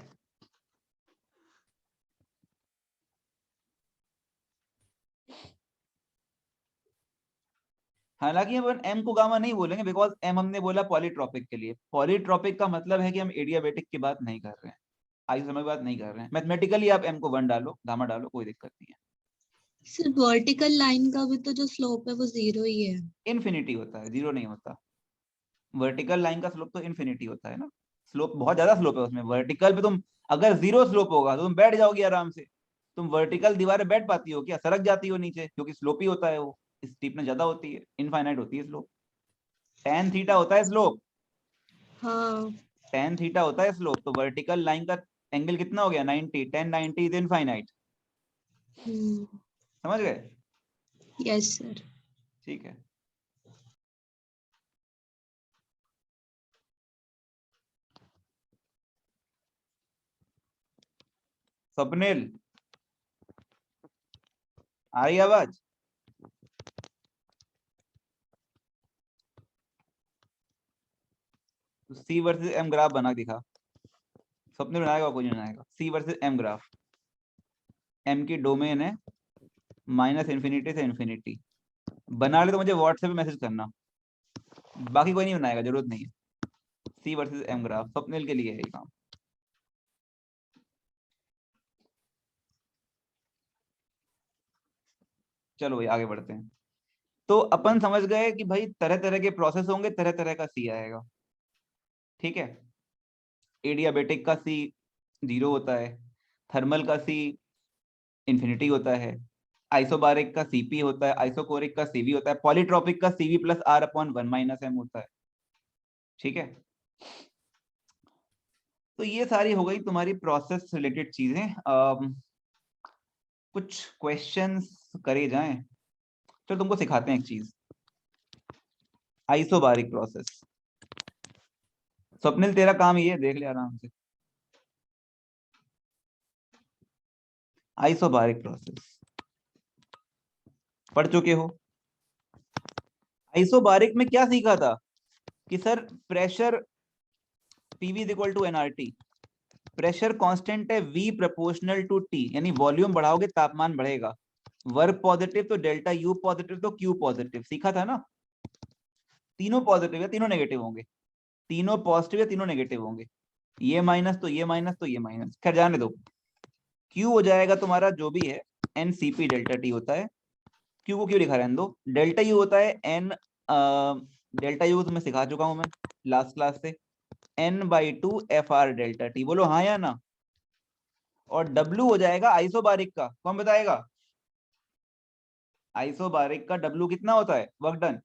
हालांकि अपन m को गामा नहीं बोलेंगे, बिकॉज m हमने बोला पॉलीट्रॉपिक के लिए। पॉलीट्रॉपिक का मतलब है कि हम एडियाबेटिक की बात नहीं कर रहे हैं, आइसोथर्मल की बात नहीं कर रहे हैं। मैथमेटिकली आप m को 1 डालो, गामा डालो, कोई दिक्कत नहीं है। सर वर्टिकल लाइन का भी तो जो स्लोप है वो 0 ही है। इन्फिनिटी होता है, 0 नहीं होता। वर्टिकल लाइन का स्लोप तो इन्फिनिटी होता है ना, स्लोप बहुत ज्यादा स्लोप है उसमें। वर्टिकल पे तुम अगर 0 स्लोप होगा तो तुम बैठ जाओगी आराम से। तुम वर्टिकल दीवारें बैठ पाती हो क्या? सरक जाती हो नीचे, क्योंकि स्लोप ही होता है वो, स्टीपनेस ज्यादा होती है, इनफाइनाइट होती है स्लोप। tan थीटा होता है स्लोप, हाँ। tan थीटा होता है स्लोप। तो वर्टिकल लाइन का एंगल कितना हो गया? 90। tan 90 is infinite. समझ गए? Yes sir. ठीक है। स्वप्निल, आ रही आवाज? तो सी वर्सेस एम ग्राफ बना दिखा। स्वप्निल बनाएगा, कोई नहीं बनाएगा। C versus M graph. M की डोमेन है माइनस इन्फिनिटी से इन्फिनिटी। बना ले तो मुझे व्हाट्सएप पे मैसेज करना, बाकी कोई नहीं बनाएगा, जरूरत नहीं है। C versus M graph Swapnil के लिए है ये काम। चलो भाई आगे बढ़ते हैं। तो अपन समझ गए कि भाई तरह तरह के प्रोसेस होंगे, तरह तरह का सी आएगा। ठीक है। एडियाबेटिक का सी 0 होता है, थर्मल का सी इन्फिनिटी होता है, आइसोबारिक का सीपी होता है, आइसोकोरिक का सीवी होता है, पॉलीट्रॉपिक का सीवी प्लस आर अपॉन 1 माइनस एम होता है। ठीक है। तो ये सारी हो गई तुम्हारी प्रोसेस रिलेटेड चीजें। कुछ क्वेश्चंस करे जाएं। चलो तुमको सिखाते हैं एक चीज, आइसोबारिक प्रोसेस। स्वप्निल तेरा काम ये है, देख ले आराम से। आइसोबारिक प्रोसेस पढ़ चुके हो? आइसोबारिक में क्या सीखा था कि sir pressure PV is equal to NRT, pressure constant है V प्रोपोर्शनल टू T, यानी वॉल्यूम बढ़ाओगे तापमान बढ़ेगा। वर्क पॉजिटिव तो डेल्टा U पॉजिटिव तो Q पॉजिटिव, सीखा था ना? तीनों पॉजिटिव या तीनों नेगेटिव होंगे, तीनों पॉजिटिव या तीनों नेगेटिव होंगे। ये माइनस तो ये माइनस तो ये माइनस, खैर जाने दो। Q हो जाएगा तुम्हारा जो भी है NCP डेल्टा T होता है। Q को क्यों लिखा रहने दो, डेल्टा U होता है N, डेल्टा U तुम्हें सिखा चुका हूं मैं लास्ट क्लास से, N/2 FR डेल्टा T। बोलो हाँ या ना? और W हो जाएगा आइसोबारिक का, कौन बताएगा? आइसोबारिक का W कितना होता है work done?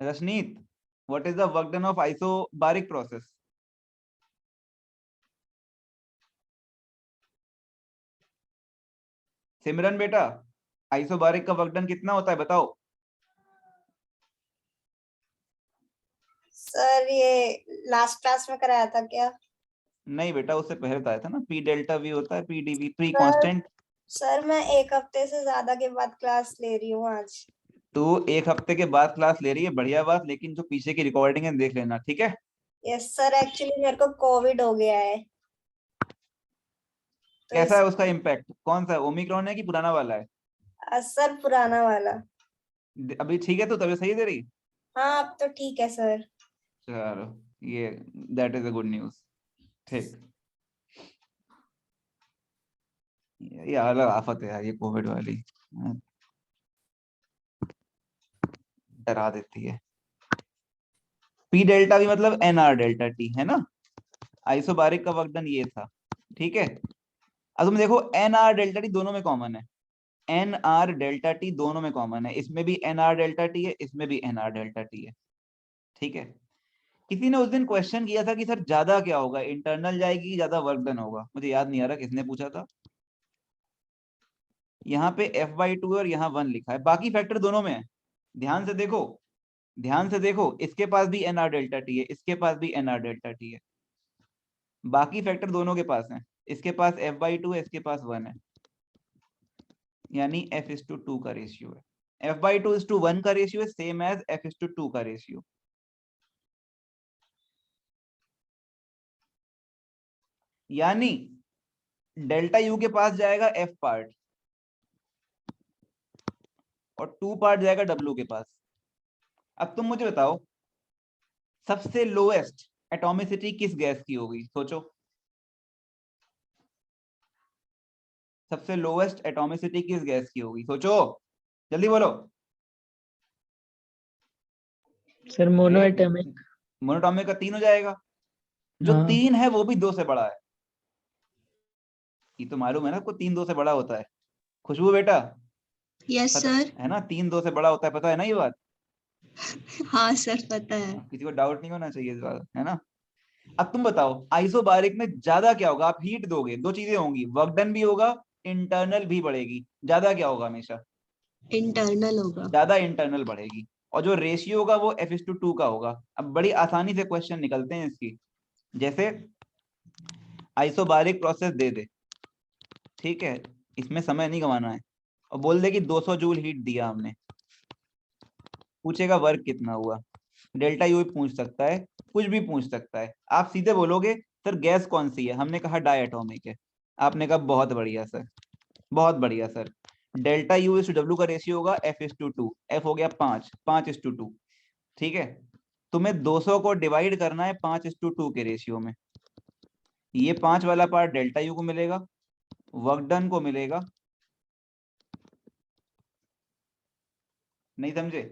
Rashneet, what is the work done of isobaric process? Simran बेटा, आइसोबारिक का वर्क डन कितना होता है बताओ? सर ये लास्ट क्लास में कराया था क्या? नहीं बेटा, उससे पहले बताया था ना, P डेल्टा V होता है, PdV pre sir constant. Sir मैं एक हफ्ते से ज्यादा के बाद क्लास ले रही हूँ आज। तो एक हफ्ते के बाद क्लास ले रही है, बढ़िया बात, लेकिन जो पीछे की रिकॉर्डिंग है देख लेना, ठीक है? यस सर, एक्चुअली मेरे को कोविड हो गया है। तो कैसा है उसका इम्पैक्ट? कौन सा है, ओमिक्रॉन है कि पुराना वाला है? असर पुराना वाला। अभी ठीक है, तो तबीयत सही दे रही? हाँ अब तो ठीक है सर। चलो, ये that is a good news. ठीक, ये अलग आफत है यार, ये कोविड वाली डरा देती है। पी डेल्टा भी मतलब एन आर डेल्टा टी, है ना? आइसोबारिक का वर्क डन ये था, ठीक है। अब तुम देखो एन आर डेल्टा टी दोनों में कॉमन है, एन आर डेल्टा टी दोनों में कॉमन है, इसमें भी एन आर डेल्टा टी है, इसमें भी एन आर डेल्टा टी है, ठीक है। किसी ने उस दिन क्वेश्चन किया था कि सर ज्यादा क्या होगा, इंटरनल जाएगी कि ज्यादा वर्क डन होगा, मुझे याद नहीं आ रहा किसने पूछा था। यहाँ पे F/2 और यहाँ 1 लिखा है, बाकी फैक्टर दोनों में है। ध्यान से देखो, ध्यान से देखो, इसके पास भी एन आर डेल्टा टी है, इसके पास भी एन आर डेल्टा टी है, बाकी फैक्टर दोनों के पास है। इसके पास F/2 है, इसके पास 1 है, यानी F/2 का रेशियो है। F/2:1 का रेशियो है सेम एज F/2 का रेशियो। यानी डेल्टा यू के पास जाएगा F पार्ट और 2 पार्ट जाएगा W के पास। अब तुम मुझे बताओ सबसे लोएस्ट एटॉमिसिटी किस गैस की होगी, सोचो। सबसे लोएस्ट एटॉमिसिटी किस गैस की होगी, सोचो, जल्दी बोलो। Sir monoatomic. मोनोटॉमिक का 3 हो जाएगा, जो हाँ 3 है वो भी 2 से बड़ा है। ये तो मालूम है ना, आपको 3 2 से बड़ा होता है। खुशबू बेटा, यस पता सर। है ना 3 2 से बड़ा होता है, पता है ना ये बात? हाँ सर पता है। किसी को डाउट नहीं होना चाहिए इस बात, है ना? अब तुम बताओ आइसोबारिक में ज्यादा क्या होगा, आप हीट दोगे, दो चीजें होंगी, वर्क डन भी होगा, इंटरनल भी बढ़ेगी। ज्यादा क्या होगा हमेशा? इंटरनल होगा। ज्यादा इंटरनल बढ़ेगी, और जो रेशियो होगा वो F/2 का होगा। अब बड़ी आसानी से क्वेश्चन निकलते हैं इसकी। जैसे आइसोबारिक प्रोसेस दे दे, ठीक है, इसमें समय नहीं गंवाना है, और बोल दे कि 200 जूल हीट दिया हमने, पूछेगा वर्क कितना हुआ। डेल्टा यू पूछ सकता है, कुछ भी पूछ सकता है। आप सीधे बोलोगे सर गैस कौन सी है, हमने कहा डायटोमिक है, आपने कहा बहुत बढ़िया सर, बहुत बढ़िया सर। डेल्टा यू इस टू डब्ल्यू का रेशियो होगा F/2, F हो गया 5, 5:2, ठीक है। तुम्हें 200 को डिवाइड करना है 5:2 के रेशियो में। ये 5 वाला पार्ट डेल्टा यू को मिलेगा, वर्क डन को मिलेगा, नहीं समझे?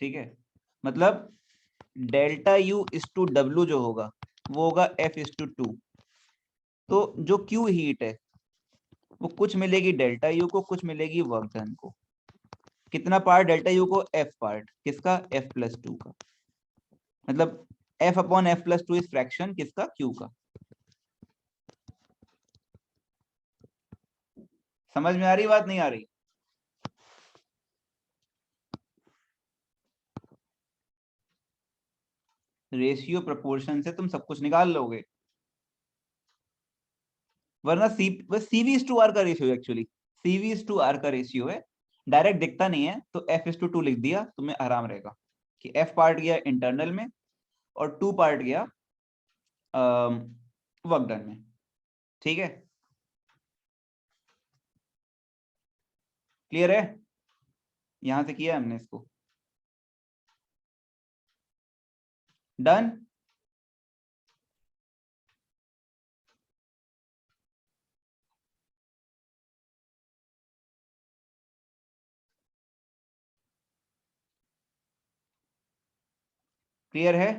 ठीक है, मतलब डेल्टा यू इस टू डब्ल्यू जो होगा वो होगा F/2। तो जो क्यू हीट है वो कुछ मिलेगी डेल्टा यू को, कुछ मिलेगी वर्क डन को। कितना पार्ट डेल्टा यू को? F पार्ट, किसका? F+2 का, मतलब F/F+2 इज फ्रैक्शन किसका? Q का। समझ में आ रही बात, नहीं आ रही? रेशियो प्रोपोर्शन से तुम सब कुछ निकाल लोगे, वरना CV/R का रेशियो, एक्चुअली CV/R का रेशियो है, डायरेक्ट दिखता नहीं है, तो F/2 लिख दिया, तुम्हें आराम रहेगा कि F पार्ट गया इंटरनल में और 2 पार्ट गया वर्क डन में, ठीक है। क्लियर है? यहां से किया हमने इसको, डन। क्लियर है?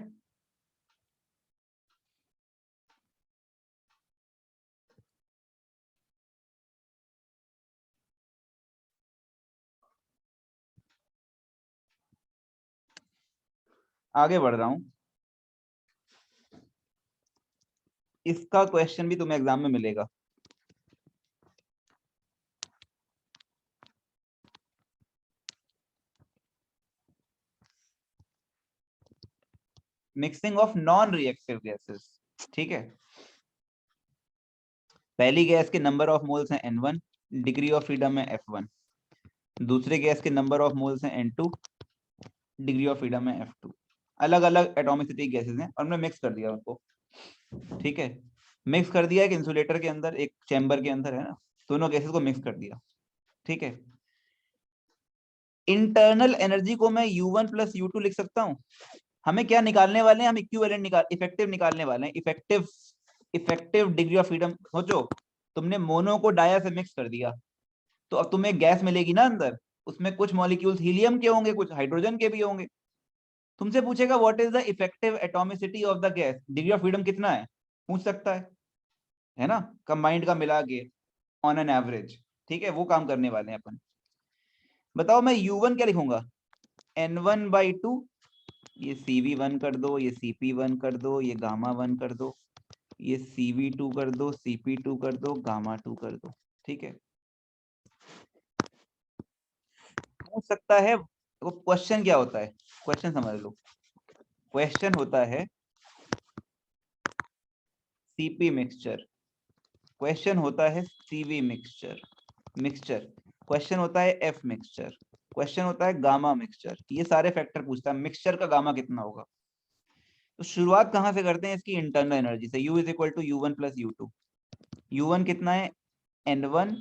आगे बढ़ रहा हूं, इसका क्वेश्चन भी तुम्हें एग्जाम में मिलेगा। Mixing of non reactive gases, ठीक है। पहली गैस के नंबर ऑफ मोल्स हैं N1, डिग्री ऑफ फ्रीडम है F1, दूसरे गैस के नंबर ऑफ मोल्स हैं N2, डिग्री ऑफ फ्रीडम है F2। अलग अलग एटॉमिसिटी गैसेस हैं और हमने मिक्स कर दिया उनको, ठीक है। मिक्स कर दिया एक इंसुलेटर के अंदर, एक चैम्बर के अंदर, है ना, दोनों गैसेस को मिक्स कर दिया, ठीक है। इंटरनल एनर्जी को मैं U1 प्लस U2 लिख सकता हूं। हमें क्या निकालने वाले हैं, हम इक्विवेलेंट इफेक्टिव निकालने वाले हैं, इफेक्टिव डिग्री ऑफ फ्रीडम। सोचो, तुमने मोनो को डाया से मिक्स कर दिया, तो अब तुम्हें गैस मिलेगी ना अंदर, उसमें कुछ मॉलिक्यूल्स हीलियम के होंगे, कुछ हाइड्रोजन के भी होंगे। तुमसे पूछेगा what is the effective atomicity of the gas, degree of freedom कितना है, पूछ सकता है ना, कंबाइंड का मिला के ऑन एन एवरेज, ठीक है, वो काम करने वाले हैं अपन। बताओ मैं U1 क्या लिखूंगा, N1/2, ये CV1 कर दो, ये CP1 कर दो, ये गामा1 कर दो, ये CV2 कर दो, CP2 कर दो, गामा2 कर दो, ठीक है। पूछ सकता है, वो क्वेश्चन क्या होता है, क्वेश्चन समझ लो, क्वेश्चन होता है CP मिक्सचर, क्वेश्चन होता है CV मिक्सचर, क्वेश्चन होता है F मिक्सचर, क्वेश्चन होता है गामा मिक्सचर। ये सारे फैक्टर पूछता है, मिक्सचर का गामा कितना होगा। तो शुरुआत कहां से करते हैं, इसकी इंटरनल एनर्जी से, U is equal to U1 plus U2। U1 कितना है, N1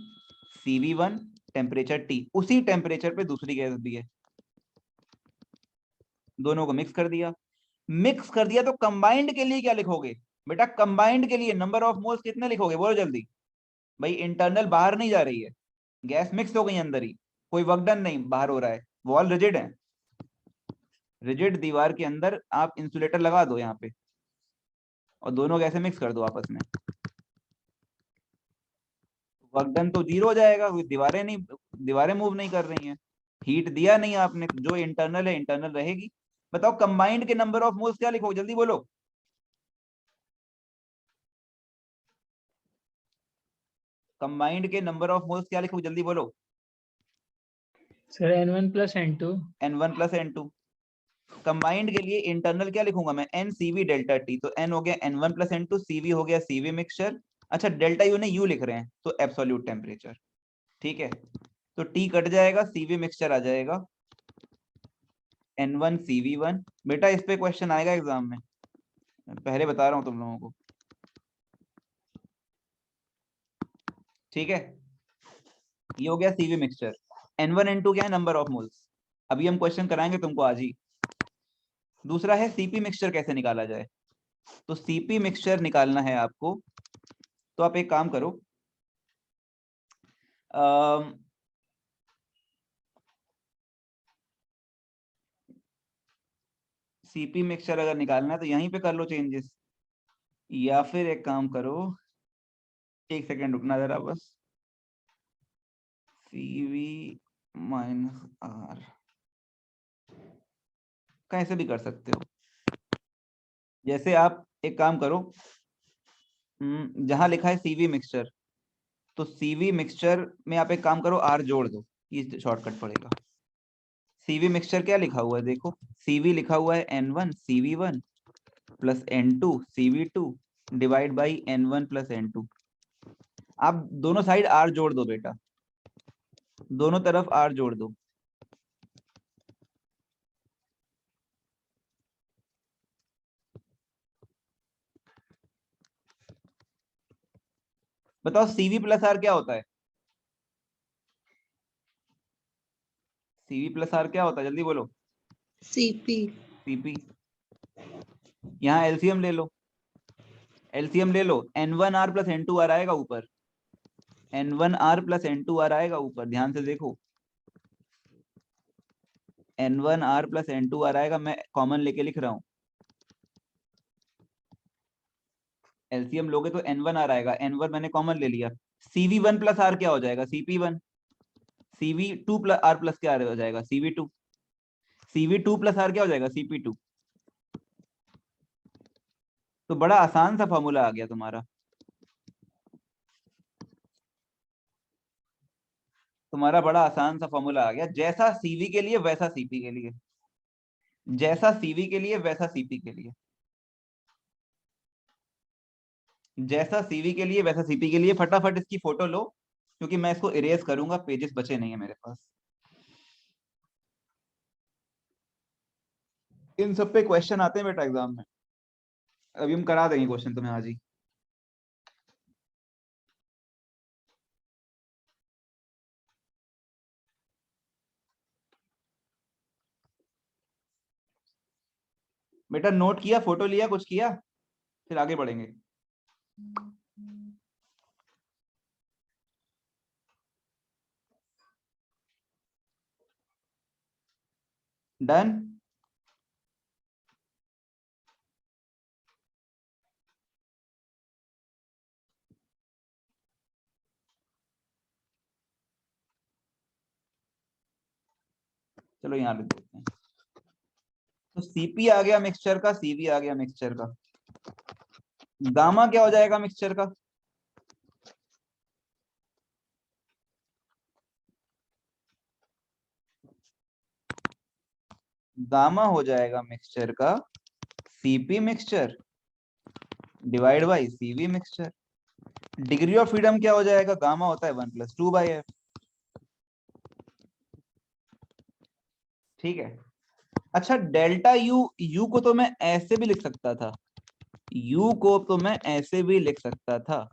CV1, टेम्परेचर T, उसी टेम्परेचर पे दूसरी गैस भी है, दोनों को मिक्स कर दिया। तो कंबाइंड के लिए क्या लिखोगे बेटा, कंबाइंड के लिए नंबर ऑफ मोल्स कितने लिखोगे, बोलो जल्दी। भाई इंटरनल बाहर नहीं जा रही है, गैस मिक्स हो गई अंदर ही, कोई वर्क डन नहीं बाहर हो रहा है, वॉल रिजिड है, रिजिड दीवार के अंदर आप इंसुलेटर लगा दो यहाँ पे और दोनों गैसें मिक्स कर दो आपस में, वर्क डन तो जीरो हो जाएगा, दीवारें मूव नहीं कर रही हैं, हीट दिया नहीं आपने, जो इंटरनल है इंटरनल रहेगी। बताओ कंबाइंड के नंबर ऑफ मोल्स क्या लिखोगे, जल्दी बोलो। कंबाइंड के नंबर ऑफ मोल्स क्या लिखोगे, जल्दी बोलो। Sir N1 plus N2। N1 plus N2। Combined के लिए इंटरनल क्या लिखूंगा मैं, NCV डेल्टा T, तो N हो गया N1 प्लस N2, CV हो गया CV मिक्सचर, अच्छा डेल्टा U ने U लिख रहे हैं तो एब्सोल्यूट टेम्परेचर, ठीक है। तो T कट जाएगा, CV मिक्सचर आ जाएगा, N1 CV1। बेटा इस पे क्वेश्चन आएगा एग्जाम में, पहले बता रहा हूं तुम लोगों को, ठीक है। ये हो गया CV मिक्सचर। N1 N2 क्या है, नंबर ऑफ मोल्स, अभी हम क्वेश्चन कराएंगे तुमको आज ही। दूसरा है CP मिक्सचर कैसे निकाला जाए, तो CP मिक्सचर निकालना है आपको, तो आप एक काम करो, CP मिक्सचर अगर निकालना है तो यहीं पे कर लो चेंजेस, या फिर एक काम करो, एक सेकेंड रुकना जरा बस, CV माइनस R कैसे भी कर सकते हो। जैसे आप एक काम करो, जहां लिखा है CV मिक्सचर, तो CV मिक्सचर में आप एक काम करो, R जोड़ दो, ये शॉर्टकट पड़ेगा। CV मिक्सचर क्या लिखा हुआ है देखो, CV लिखा हुआ है N1 CV1 plus N2 CV2 divide by N1 plus N2। आप दोनों साइड R जोड़ दो बेटा, दोनों तरफ R जोड़ दो। बताओ CV प्लस R क्या होता है, CV प्लस R क्या होता है, जल्दी बोलो। CP। CP, यहाँ एलसीएम ले लो, N1R प्लस N2R आएगा ऊपर, N1R प्लस N2R आएगा ऊपर, ध्यान से देखो, N1R प्लस N2R आएगा, मैं कॉमन लेके लिख रहा हूं, एलसीएम लोगे तो N1R आएगा, N1 मैंने कॉमन ले लिया। CV1 प्लस R क्या हो जाएगा, CP1, CV2 plus R plus क्या हो जाएगा, CV2, CV2 प्लस R क्या हो जाएगा, CP2। तो बड़ा आसान सा फॉर्मूला आ गया तुम्हारा, बड़ा आसान सा फॉर्मूला आ गया, जैसा CV के लिए वैसा CP के लिए, जैसा CV के लिए वैसा CP के लिए, जैसा CV के लिए वैसा CP के लिए। फटाफट इसकी फोटो लो क्योंकि मैं इसको इरेज करूंगा, पेजेस बचे नहीं है मेरे पास। इन सब पे क्वेश्चन आते हैं बेटा एग्जाम में, अभी हम करा देंगे क्वेश्चन तुम्हें आज ही। बेटा नोट किया, फोटो लिया, कुछ किया, फिर आगे बढ़ेंगे। डन। चलो यहाँ लिख देते हैं। तो सीपी आ गया मिक्सचर का, सीवी आ गया मिक्सचर का। गामा क्या हो जाएगा मिक्सचर का? गामा हो जाएगा मिक्सचर का CP mixture divide by CV mixture. Degree of freedom क्या हो जाएगा? गामा होता है 1+2/f। ठीक है। अच्छा डेल्टा यू, यू को तो मैं ऐसे भी लिख सकता था, यू को तो मैं ऐसे भी लिख सकता था,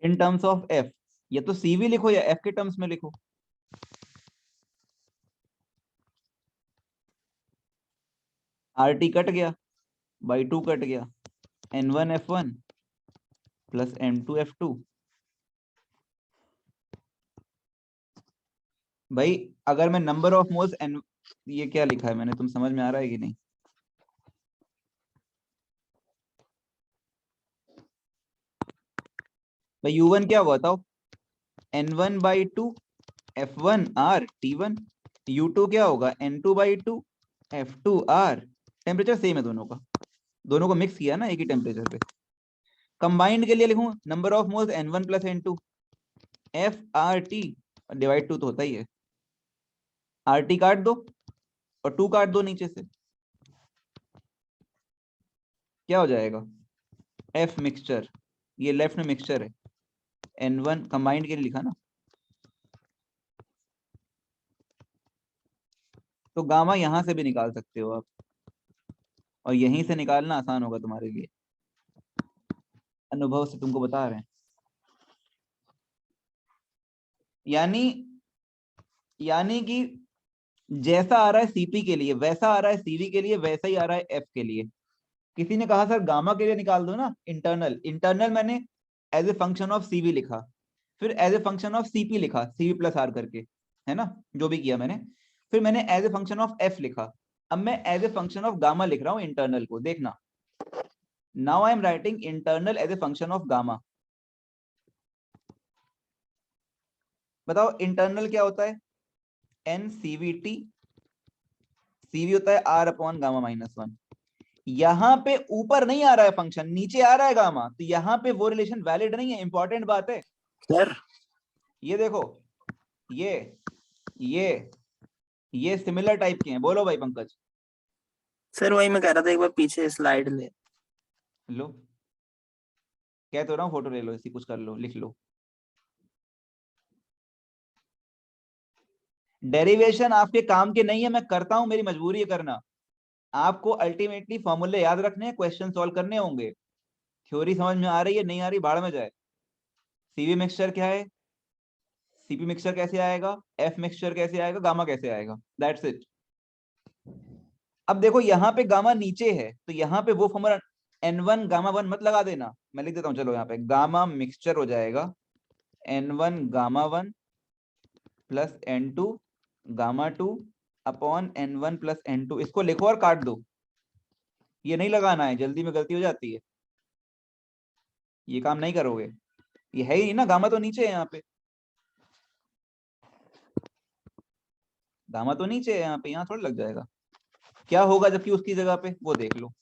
इन टर्म्स ऑफ एफ। या तो सीवी लिखो या एफ के टर्म्स में लिखो। आर टी कट गया, बाई 2 कट गया, N1F1 प्लस M2F2। भाई अगर मैं नंबर ऑफ मोल्स एन, ये क्या लिखा है मैंने, तुम समझ में आ रहा है कि नहीं? भाई U1 क्या हुआ बताओ? N1/2 F1 R T1। U2 क्या होगा? N2/2 F2 R। Temperature same है दोनों का, दोनों को मिक्स किया ना एक ही टेम्परेचर पे। कंबाइंड के लिए लिखूं number of moles N1 plus N2 FRT divide 2 तो होता ही है, RT काट दो और 2 काट दो नीचे से, क्या हो जाएगा? F मिक्सचर, ये लेफ्ट में मिक्सचर है, N1 कंबाइंड के लिए लिखा ना। तो गामा यहां से भी निकाल सकते हो आप, और यहीं से निकालना आसान होगा तुम्हारे लिए, अनुभव से तुमको बता रहे हैं। यानी यानी कि जैसा आ रहा है सीपी के लिए वैसा आ रहा है सीवी के लिए, वैसा ही आ रहा है एफ के लिए। किसी ने कहा सर गामा के लिए निकाल दो ना इंटरनल, इंटरनल मैंने as a function of CV लिखा, फिर as a function of CP लिखा, सीवी प्लस आर करके, है ना, जो भी किया मैंने, फिर मैंने as a function of F लिखा। अब मैं as a function of gamma लिख रहा हूं इंटरनल को, देखना। Now I am writing internal as a function of gamma. बताओ इंटरनल क्या होता है? एन सीवीटी, सीवी होता है आर अपॉन गामा -1। यहां पे ऊपर नहीं आ रहा है फंक्शन, नीचे आ रहा है गामा, तो यहां पे वो रिलेशन वैलिड नहीं है, इंपॉर्टेंट बात है। सर ये देखो, ये ये ये सिमिलर टाइप के हैं। बोलो भाई पंकज। सर वही मैं कह रहा था, एक बार पीछे स्लाइड ले। लो, कह तो रहा हूँ फोटो ले लो, इसी कुछ कर लो, लिख लो। डेरिवेशन आपके काम के नहीं है, मैं करता हूं, मेरी मजबूरी है करना। आपको अल्टीमेटली फॉर्मूले याद रखने हैं, क्वेश्चन सॉल्व करने होंगे। थ्योरी समझ में आ रही है, नहीं आ रही बाढ़ में जाए। सीवी मिक्सचर क्या है, सीपी मिक्सचर कैसे आएगा, एफ मिक्सचर कैसे आएगा, गामा कैसे आएगा, दैट्स इट। अब देखो यहाँ पे गामा नीचे है, तो यहाँ पे वो फॉर्मूला N1 गामा 1 मत लगा देना, मैं लिख देता हूँ। चलो यहाँ पे गामा मिक्सचर हो जाएगा N1 gamma 1 plus N2 gamma 2 upon N1 plus N2। इसको लिखो और काट दो, ये नहीं लगाना है, जल्दी में गलती हो जाती है, ये काम नहीं करोगे। ये है ही नहीं ना, गामा तो नीचे है यहाँ पे, गामा तो नीचे है यहाँ पे, यहाँ थोड़ा लग जाएगा। क्या होगा जबकि उसकी जगह पे, वो देख लो।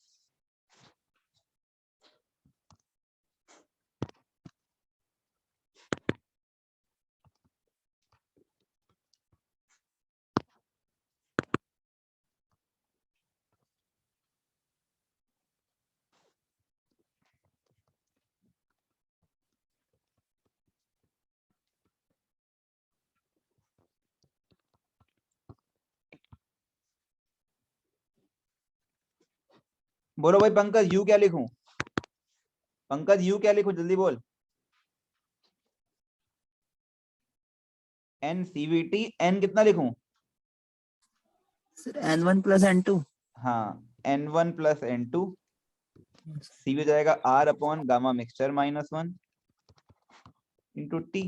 बोलो भाई पंकज, यू क्या लिखूं? पंकज यू क्या लिखूं, जल्दी बोल। एन सीवीटी, एन कितना लिखूं? Sir N1 plus N2। हाँ, N1 प्लस N2, सी हो जाएगा R upon gamma mixture -1 into T.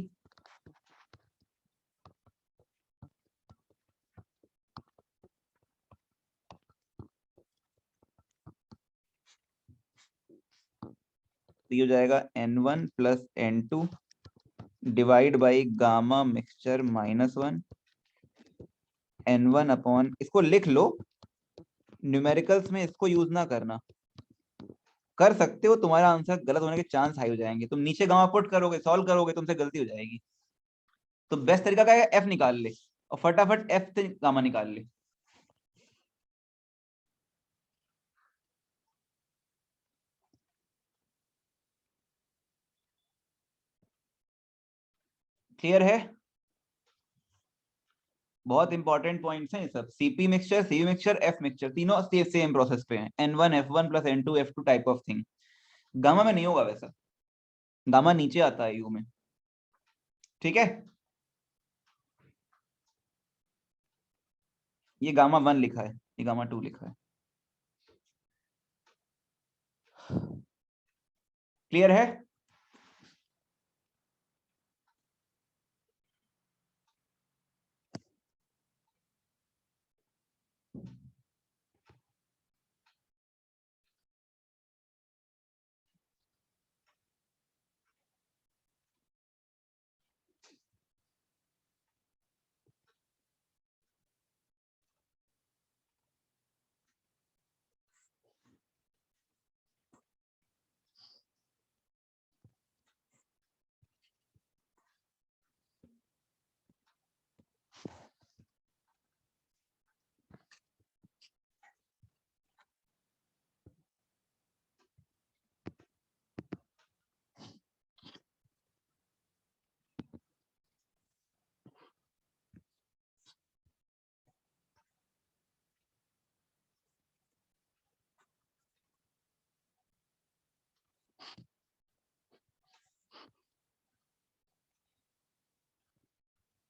C हो जाएगा N1 plus N2 divide by gamma mixture -1 N1 upon, इसको लिख लो, न्यूमेरिकल्स में इसको यूज ना करना। कर सकते हो, तुम्हारा आंसर गलत होने के चांस हाई हो जाएंगे। तुम नीचे गामा पुट करोगे, सॉल्व करोगे, तुमसे गलती हो जाएगी। तो बेस्ट तरीका क्या है, एफ निकाल ले और फटाफट एफ से गामा निकाल ले। क्लियर है? बहुत इंपॉर्टेंट पॉइंट्स हैं ये सब। CP mixture, CV mixture, F mixture, तीनों सेम प्रोसेस पे हैं। N1 F1 plus N2 F2 type of thing. Gamma में नहीं होगा वैसा, गामा नीचे आता है यू में। ठीक है, ये गामा 1 लिखा है, ये गामा 2 लिखा है। क्लियर है?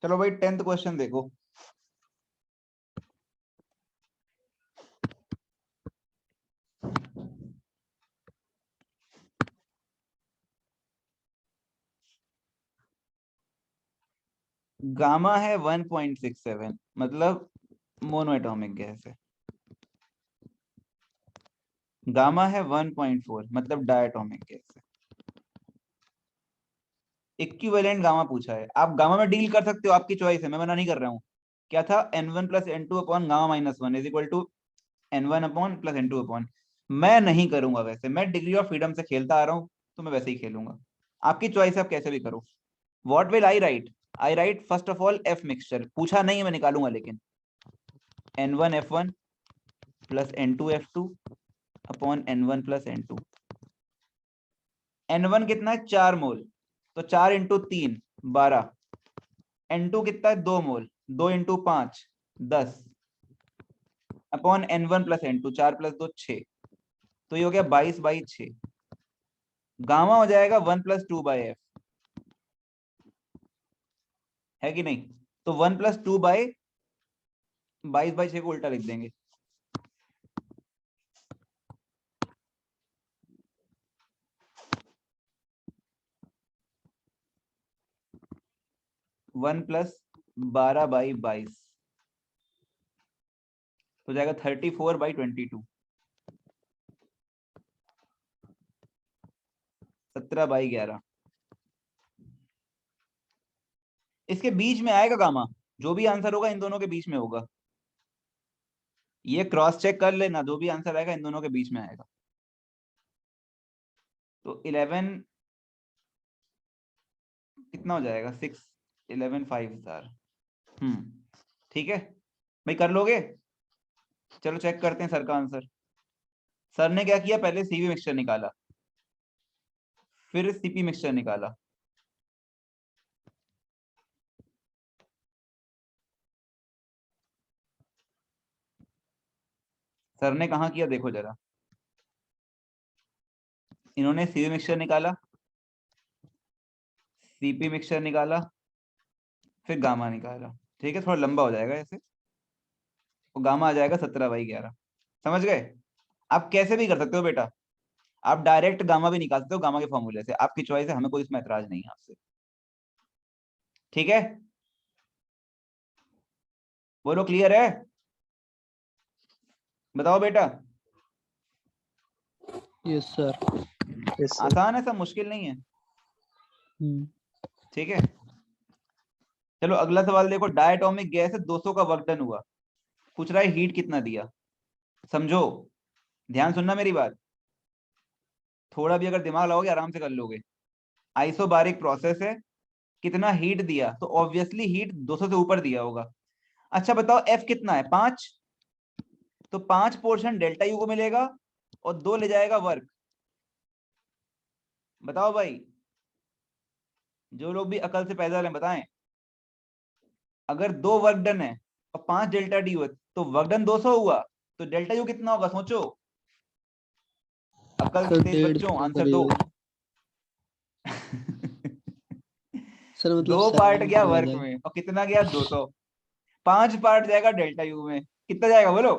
चलो भाई 10th क्वेश्चन देखो। गामा है 1.67, मतलब मोनोएटॉमिक गैस है। गामा है 1.4, मतलब डायटोमिक गैस है। इक्विवेलेंट गामा पूछा है। आप गामा में डील कर सकते हो, आपकी चॉइस है, मैं मना नहीं कर रहा हूँ। क्या था, N1 plus N2 upon gamma -1 is equal to N1 upon plus N2 upon. मैं नहीं करूंगा वैसे, मैं डिग्री ऑफ फ्रीडम से खेलता आ रहा हूँ, तो मैं वैसे ही खेलूंगा। आपकी चॉइस है, आप कैसे भी करो। What will I right? I right first of all F mixture, पूछा नहीं मैं निकालूंगा, लेकिन N1 F1 plus N2 F2 upon N1 plus N2। N1 कितना है, 4 मोल, तो 4 इंटू 3 12। N2 कितना है, 2 मोल, 2 into 5 10 upon N1 plus N2, 4 plus 2 6, तो ये हो गया 22/6। गामा हो जाएगा 1 प्लस 2 बाई एफ, है कि नहीं? तो 1 प्लस 2 बाई 22/6 को उल्टा लिख देंगे। वन प्लस 12/22 तो जाएगा 34/22, 17/11। इसके बीच में आएगा गामा, जो भी आंसर होगा इन दोनों के बीच में होगा। ये क्रॉस चेक कर लेना, जो भी आंसर आएगा इन दोनों के बीच में आएगा। तो 11 कितना हो जाएगा, 6 11 5 हजार। ठीक है भाई, कर लोगे? चलो चेक करते हैं सर का आंसर। सर ने क्या किया, पहले सीवी मिक्सचर निकाला, फिर सीपी मिक्सचर निकाला। सर ने कहा किया, देखो जरा। इन्होंने सीवी मिक्सचर निकाला, सीपी मिक्सचर निकाला, फिर गामा निकाला। ठीक है, थोड़ा लंबा हो जाएगा ऐसे, तो गामा आ जाएगा 17/11। समझ गए? आप कैसे भी कर सकते हो बेटा, आप डायरेक्ट गामा भी निकाल सकते हो गामा के फॉर्मूले से, आपकी चॉइस है, हमें कोई इसमें ऐतराज नहीं है आपसे। ठीक है, बोलो क्लियर है? बताओ बेटा। Yes sir. Yes, sir. आसान है, सब मुश्किल नहीं है। ठीक है, चलो अगला सवाल देखो। डायटोमिक गैस है, 200 का वर्क डन हुआ, पूछ रहा है हीट कितना दिया। समझो, ध्यान सुनना मेरी बात, थोड़ा भी अगर दिमाग लगाओगे आराम से कर लोगे। आइसोबारिक प्रोसेस है, कितना हीट दिया, तो ऑब्वियसली हीट 200 से ऊपर दिया होगा। अच्छा बताओ एफ कितना है, 5, तो 5 पोर्शन डेल्टा यू को मिलेगा और 2 ले जाएगा वर्क। बताओ भाई, जो लोग भी अकल से पैदल हैं बताएं, अगर 2 वर्क डन है और 5 डेल्टा डी हुआ, तो वर्क डन 200 हुआ, तो डेल्टा यू कितना होगा सोचो। अकल सर तेज बच्चों, 150 आंसर दो। सर मतलब 2 पार्ट 7 गया मीटर आ वर्क जाएगा। में और कितना गया 200, 5 पार्ट जाएगा डेल्टा यू में, कितना जाएगा बोलो,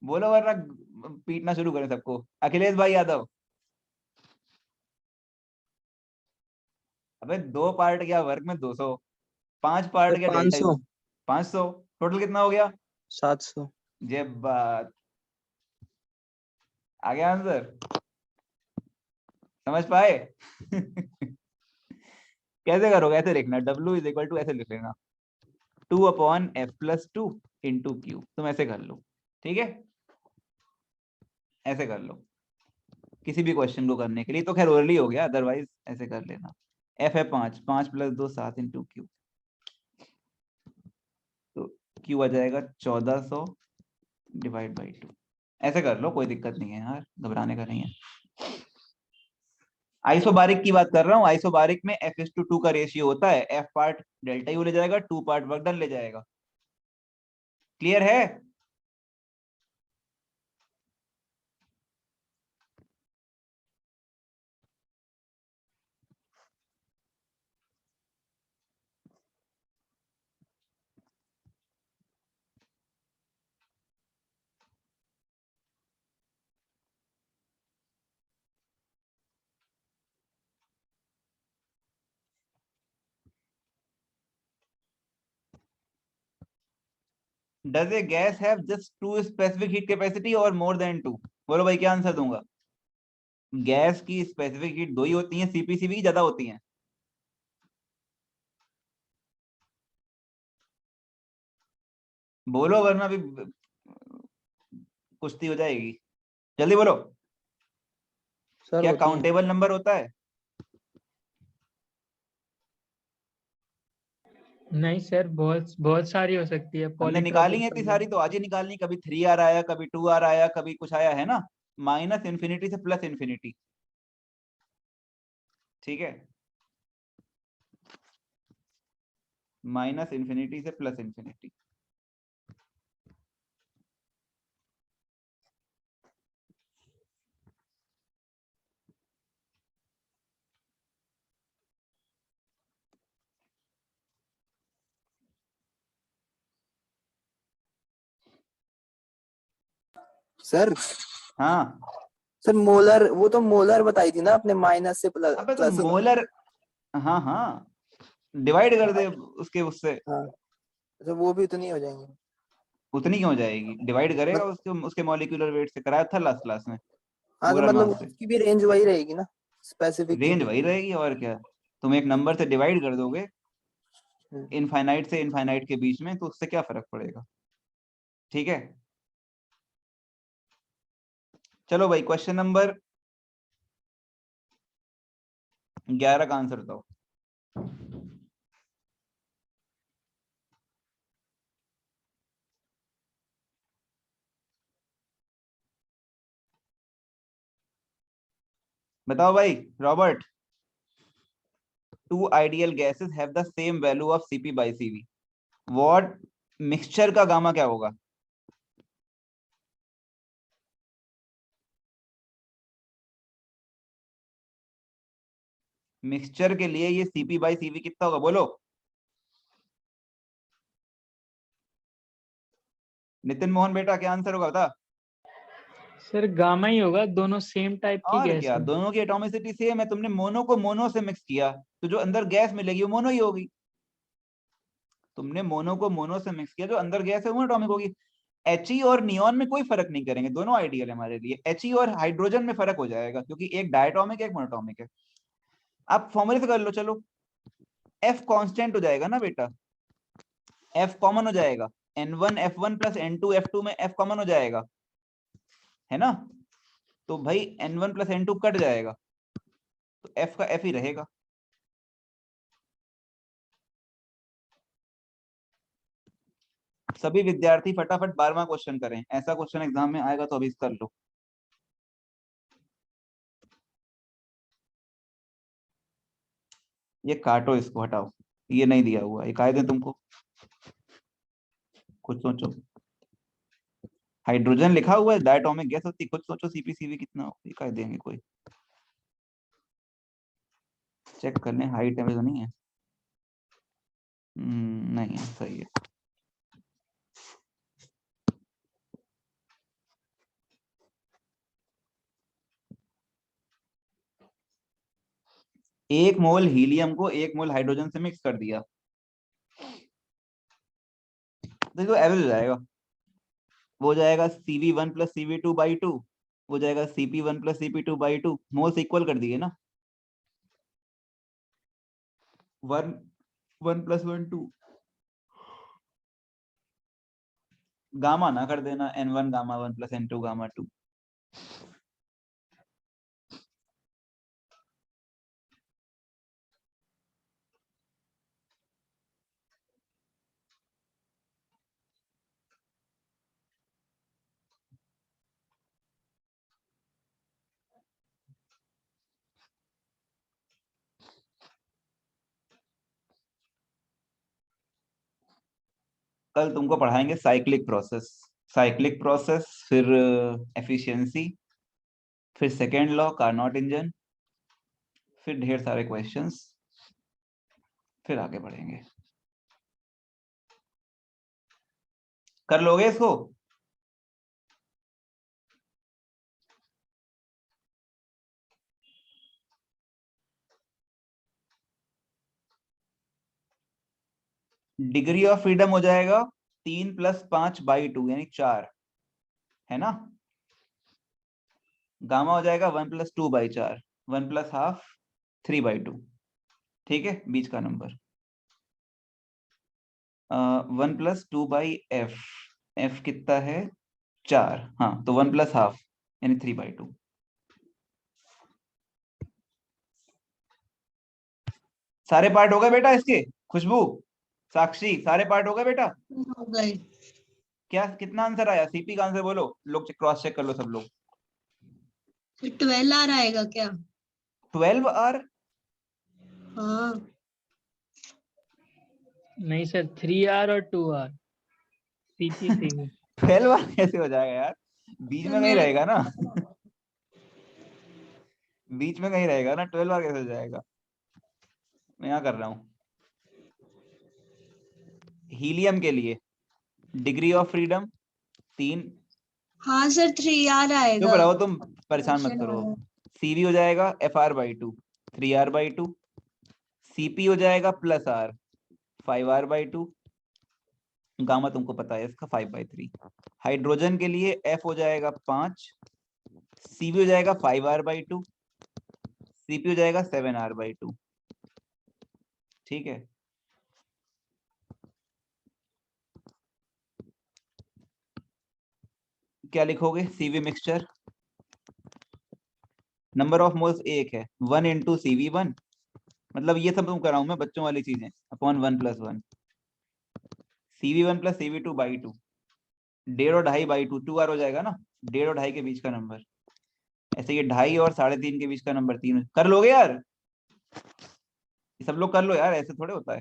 बोलो वरना पीटना शुरू करें सबको। अखिलेश भाई यादव, अबे 2 पार्ट गया वर्क में 200, 5 पार्ट सर गया डेल्टा यू 500, 500, टोटल कितना हो गया? 700। जे बात, आ गया आंसर, समझ पाए? कैसे करोगे, ऐसे लिखना, W इज इक्वल टू ऐसे लिख लेना, 2/F+2 इंटू क्यू, तुम ऐसे कर लो। ठीक है, ऐसे कर लो किसी भी क्वेश्चन को करने के लिए, तो खैर ओरली हो गया, अदरवाइज ऐसे कर लेना। F है 5, 5 + 2 7 इंटू क्यू, तो क्यू आ जाएगा 1400 डिवाइड बाई 2। ऐसे कर लो, कोई दिक्कत नहीं है यार, घबराने का नहीं है। आइसोबारिक की बात कर रहा हूँ, आइसोबारिक में F:2 का रेशियो होता है, F पार्ट डेल्टा यू ले जाएगा, 2 पार्ट वर्क डन ले जाएगा। क्लियर है? Does a gas have just 2 specific heat capacity or more than 2? बोलो भाई, क्या आंसर दूंगा? गैस की स्पेसिफिक हीट 2 ही होती है, सीपीसीबी ज्यादा होती है। बोलो वरना भी कुश्ती हो जाएगी, जल्दी बोलो। सर क्या होती है। काउंटेबल नंबर होता है? नहीं सर, बहुत बहुत सारी हो सकती है, हमने निकाली है पॉलीट्रॉपिक इतनी वगैरह। सारी, तो आज ही निकालनी, कभी 3 आ रहा आया, कभी 2 आ रहा आया, कभी कुछ आया है ना, -इन्फिनिटी से +इन्फिनिटी। ठीक है, -इन्फिनिटी से +इन्फिनिटी। सर हाँ, सर मोलर, वो तो मोलर बताई थी ना आपने, माइनस से प्लस अबे तो प्लस। मोलर, हाँ हाँ, डिवाइड कर दे उसके उससे, हाँ, अच्छा वो भी तो नहीं हो जाएंगे। उतनी क्यों हो जाएगी, डिवाइड करेगा उसके उसके मॉलिक्यूलर वेट से, कराया था लास्ट क्लास में, हाँ तो मोलर मतलब मास से। उसकी भी रेंज वही रहेगी ना, स्पेसिफिक की रेंज भी। वही रहेगी, और क्या, तुम एक नंबर से डिवाइड कर दोगे इनफाइनाइट से इनफाइनाइट के बीच में, तो उससे क्या फर्क पड़ेगा। ठीक है, चलो भाई क्वेश्चन नंबर 11 का आंसर बताओ। बताओ भाई Robert. 2 ideal gases have the same value of Cp/Cv, what mixture का गामा क्या होगा? मिक्सचर के लिए ये Cp बाई Cv कितना होगा बोलो। नितिन मोहन बेटा क्या आंसर होगा बता। सर गामा ही होगा, दोनों सेम टाइप की और गैस क्या, है। दोनों की एटॉमिसिटी सेम है, तुमने मोनो को मोनो से मिक्स किया तो जो अंदर गैस मिलेगी वो मोनो ही होगी। तुमने मोनो को मोनो से मिक्स किया, जो अंदर गैस है वो एटॉमिक होगी। He और नियॉन में कोई फर्क नहीं करेंगे, दोनों आइडियल है हमारे लिए। He और हाइड्रोजन में फर्क हो जाएगा क्योंकि एक डायटोमिक एक मोनोटॉमिक है। आप फॉर्मूले से कर लो चलो। F कांस्टेंट हो जाएगा ना बेटा, F कॉमन हो जाएगा, N1 F1 plus N2 F2 में F कॉमन हो जाएगा, है ना। तो भाई N1 प्लस N2 कट जाएगा तो F का F ही रहेगा। सभी विद्यार्थी फटाफट 12वां क्वेश्चन करें, ऐसा क्वेश्चन एग्जाम में आएगा तो अभी कर लो। ये काटो, इसको हटाओ, ये नहीं दिया हुआ, ये काहे दें तुमको, खुद सोचो। हाइड्रोजन लिखा हुआ है, डायटोमिक गैस होती, खुद सोचो CpCv कितना हो, ये काहे देंगे कोई। चेक कर लें हाइट है तो नहीं है। नहीं है, सही है। एक मोल हीलियम को एक मोल हाइड्रोजन से मिक्स कर दिया, देखो एवरेज हो जाएगा, वो हो जाएगा Cv1 प्लस Cv2/2, वो जाएगा Cp1 plus Cp2/2, moles equal कर दिए ना, 1 प्लस 1 2, गामा ना कर देना, N1 gamma 1 plus N2 gamma 2। कल तुमको पढ़ाएंगे साइक्लिक प्रोसेस, साइक्लिक प्रोसेस, फिर एफिशिएंसी, फिर सेकेंड लॉ कार्नोट इंजन, फिर ढेर सारे क्वेश्चंस, फिर आगे बढ़ेंगे। कर लोगे इसको। डिग्री ऑफ फ्रीडम हो जाएगा 3 + 5/2 यानी 4, है ना। गामा हो जाएगा 1 + 2/4, 1 + हाफ 3/2, ठीक है, बीच का नंबर। 1 + 2/f, f कितना है 4, हाँ तो 1 + हाफ यानी 3/2। सारे पार्ट हो गए बेटा इसके, खुशबू साक्षी सारे पार्ट हो गए बेटा। हो गए। क्या कितना आंसर आया, सीपी का आंसर बोलो, लोग क्रॉस चेक कर लो सब लोग। 12 आ रहा आएगा क्या? 12R? हाँ नहीं सर, 3R और 2R, CpCv। 12R कैसे हो जाएगा यार, बीच तो में कहीं मेरे रहेगा ना, बीच में कहीं रहेगा ना, 12R कैसे हो जाएगा। मैं यहाँ कर रहा हूँ। हीलियम के लिए डिग्री ऑफ फ्रीडम 3, हाँ सर 3R चुप आएगा। रहो तुम, परेशान मत Question करो। वाला। सीवी हो जाएगा FR/2, 3R/2, सीपी हो जाएगा +R, 5R/2, गामा तुमको पता है इसका 5/3। हाइड्रोजन के लिए F हो जाएगा 5, सीवी हो जाएगा 5R/2, सीपी हो जाएगा 7R/2, ठीक है। क्या लिखोगे, CV mixture, number of moles 1 है, 1 × CV1, मतलब ये सब तुम कराऊं मैं, बच्चों वाली चीजें, अपॉन 1 + 1, CV1 + CV2/2, 1.5 और 2.5/2, 2R हो जाएगा ना, 1.5 और 2.5 के बीच का नंबर। ऐसे ये 2.5 और 3.5 के बीच का नंबर 3 कर लोगे यार, ये सब लोग कर लो यार, ऐसे थोड़े होता है।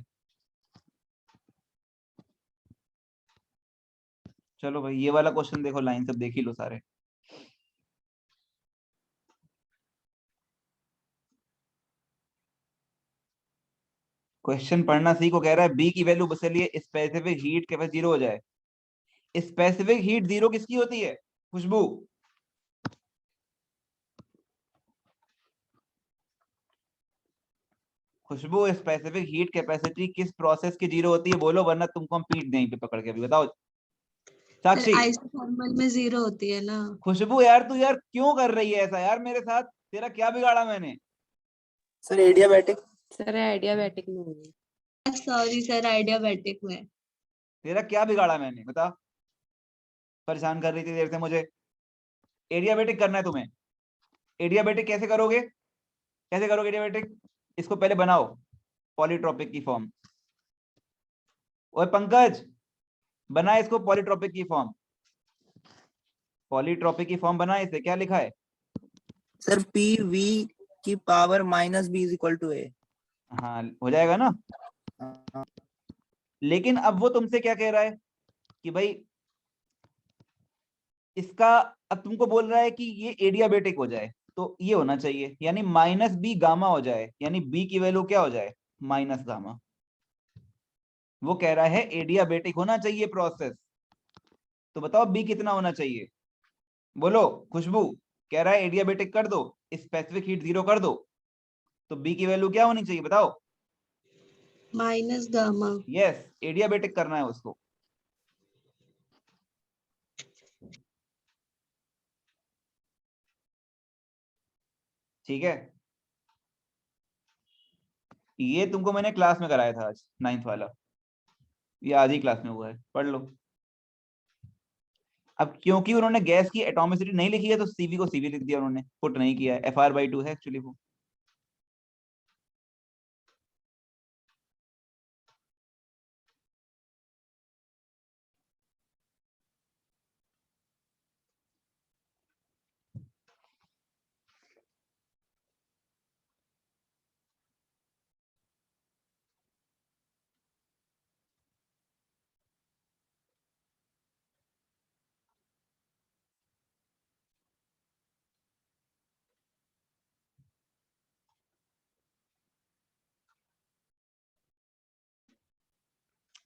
चलो भाई ये वाला क्वेश्चन देखो, लाइन सब देख ही लो सारे। क्वेश्चन पढ़ना सीखो, कह रहा है बी की वैल्यू बदलिए स्पेसिफिक हीट कैपेसिटी 0 हो जाए। स्पेसिफिक हीट 0 किसकी होती है खुशबू? खुशबू स्पेसिफिक हीट कैपेसिटी किस प्रोसेस की 0 होती है बोलो, वरना तुमको हम पीट देंगे पकड़ के। अभी बताओ सर साक्षी। आइसोथर्मल में 0 होती है ना। खुशबू यार तू यार क्यों कर रही है ऐसा यार मेरे साथ? तेरा क्या बिगाड़ा मैंने? Sir adiabatic. सर आइडियाबैटिक में होगी। सॉरी सर, आइडियाबैटिक में। तेरा क्या बिगाड़ा मैंने बता? परेशान कर रही थी देर से मुझे। एडियाबेटिक करना है तुम्हें। एडियाबेटिक कैसे करोगे? कैसे करोगे एडियाबेटिक? इसको पहले बनाओ पॉलीट्रॉपिक की फॉर्म। ओए पंकज, बना इसको पॉलीट्रॉपिक की फॉर्म। पॉलीट्रॉपिक की फॉर्म बना, इसे क्या लिखा है? सर पी वी की power minus B is equal to A. हाँ हो जाएगा ना। लेकिन अब वो तुमसे क्या कह रहा है कि भाई इसका, अब तुमको बोल रहा है कि ये एडियाबेटिक हो जाए तो ये होना चाहिए, यानी माइनस बी गामा हो जाए, यानी बी की वैल्यू क्या हो जाए? Minus gamma. वो कह रहा है एडियाबेटिक होना चाहिए प्रोसेस। तो बताओ बी कितना होना चाहिए? बोलो खुशबू। कह रहा है एडियाबेटिक कर दो, स्पेसिफिक हीट 0 कर दो, तो बी की वैल्यू क्या होनी चाहिए बताओ? Minus gamma. यस, एडियाबेटिक करना है उसको। ठीक है, ये तुमको मैंने क्लास में कराया था आज 9th वाला, ये आज ही क्लास में हुआ है, पढ़ लो। अब क्योंकि उन्होंने गैस की एटॉमिसिटी नहीं लिखी है तो सीवी को सीवी लिख दिया उन्होंने, पुट नहीं किया है। FR/2 है एक्चुअली वो।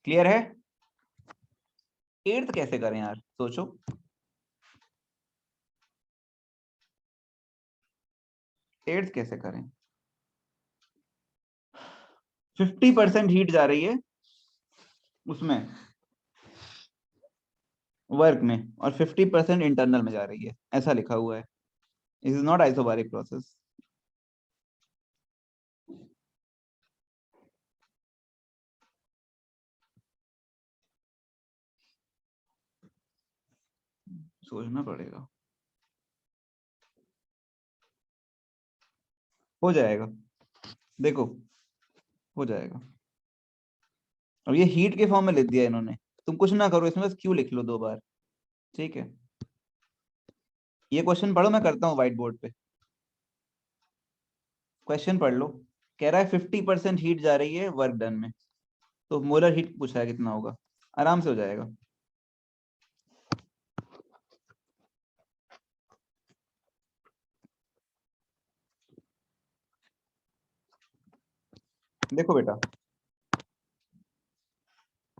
क्लियर है? 8th कैसे करें यार, सोचो। 8th कैसे करें? 50% हीट जा रही है उसमें वर्क में, और 50% इंटरनल में जा रही है, ऐसा लिखा हुआ है। It is not isobaric process. सोचना पड़ेगा। हो जाएगा, देखो हो जाएगा। अब ये हीट के फॉर्म में लिख दिया इन्होंने, तुम कुछ ना करो इसमें, बस क्यू लिख लो 2 बार। ठीक है, ये क्वेश्चन पढ़ो, मैं करता हूँ व्हाइट बोर्ड पे। क्वेश्चन पढ़ लो। कह रहा है 50% हीट जा रही है वर्क डन में, तो मोलर हीट पूछा है कितना होगा, आराम से हो जाएगा। देखो बेटा,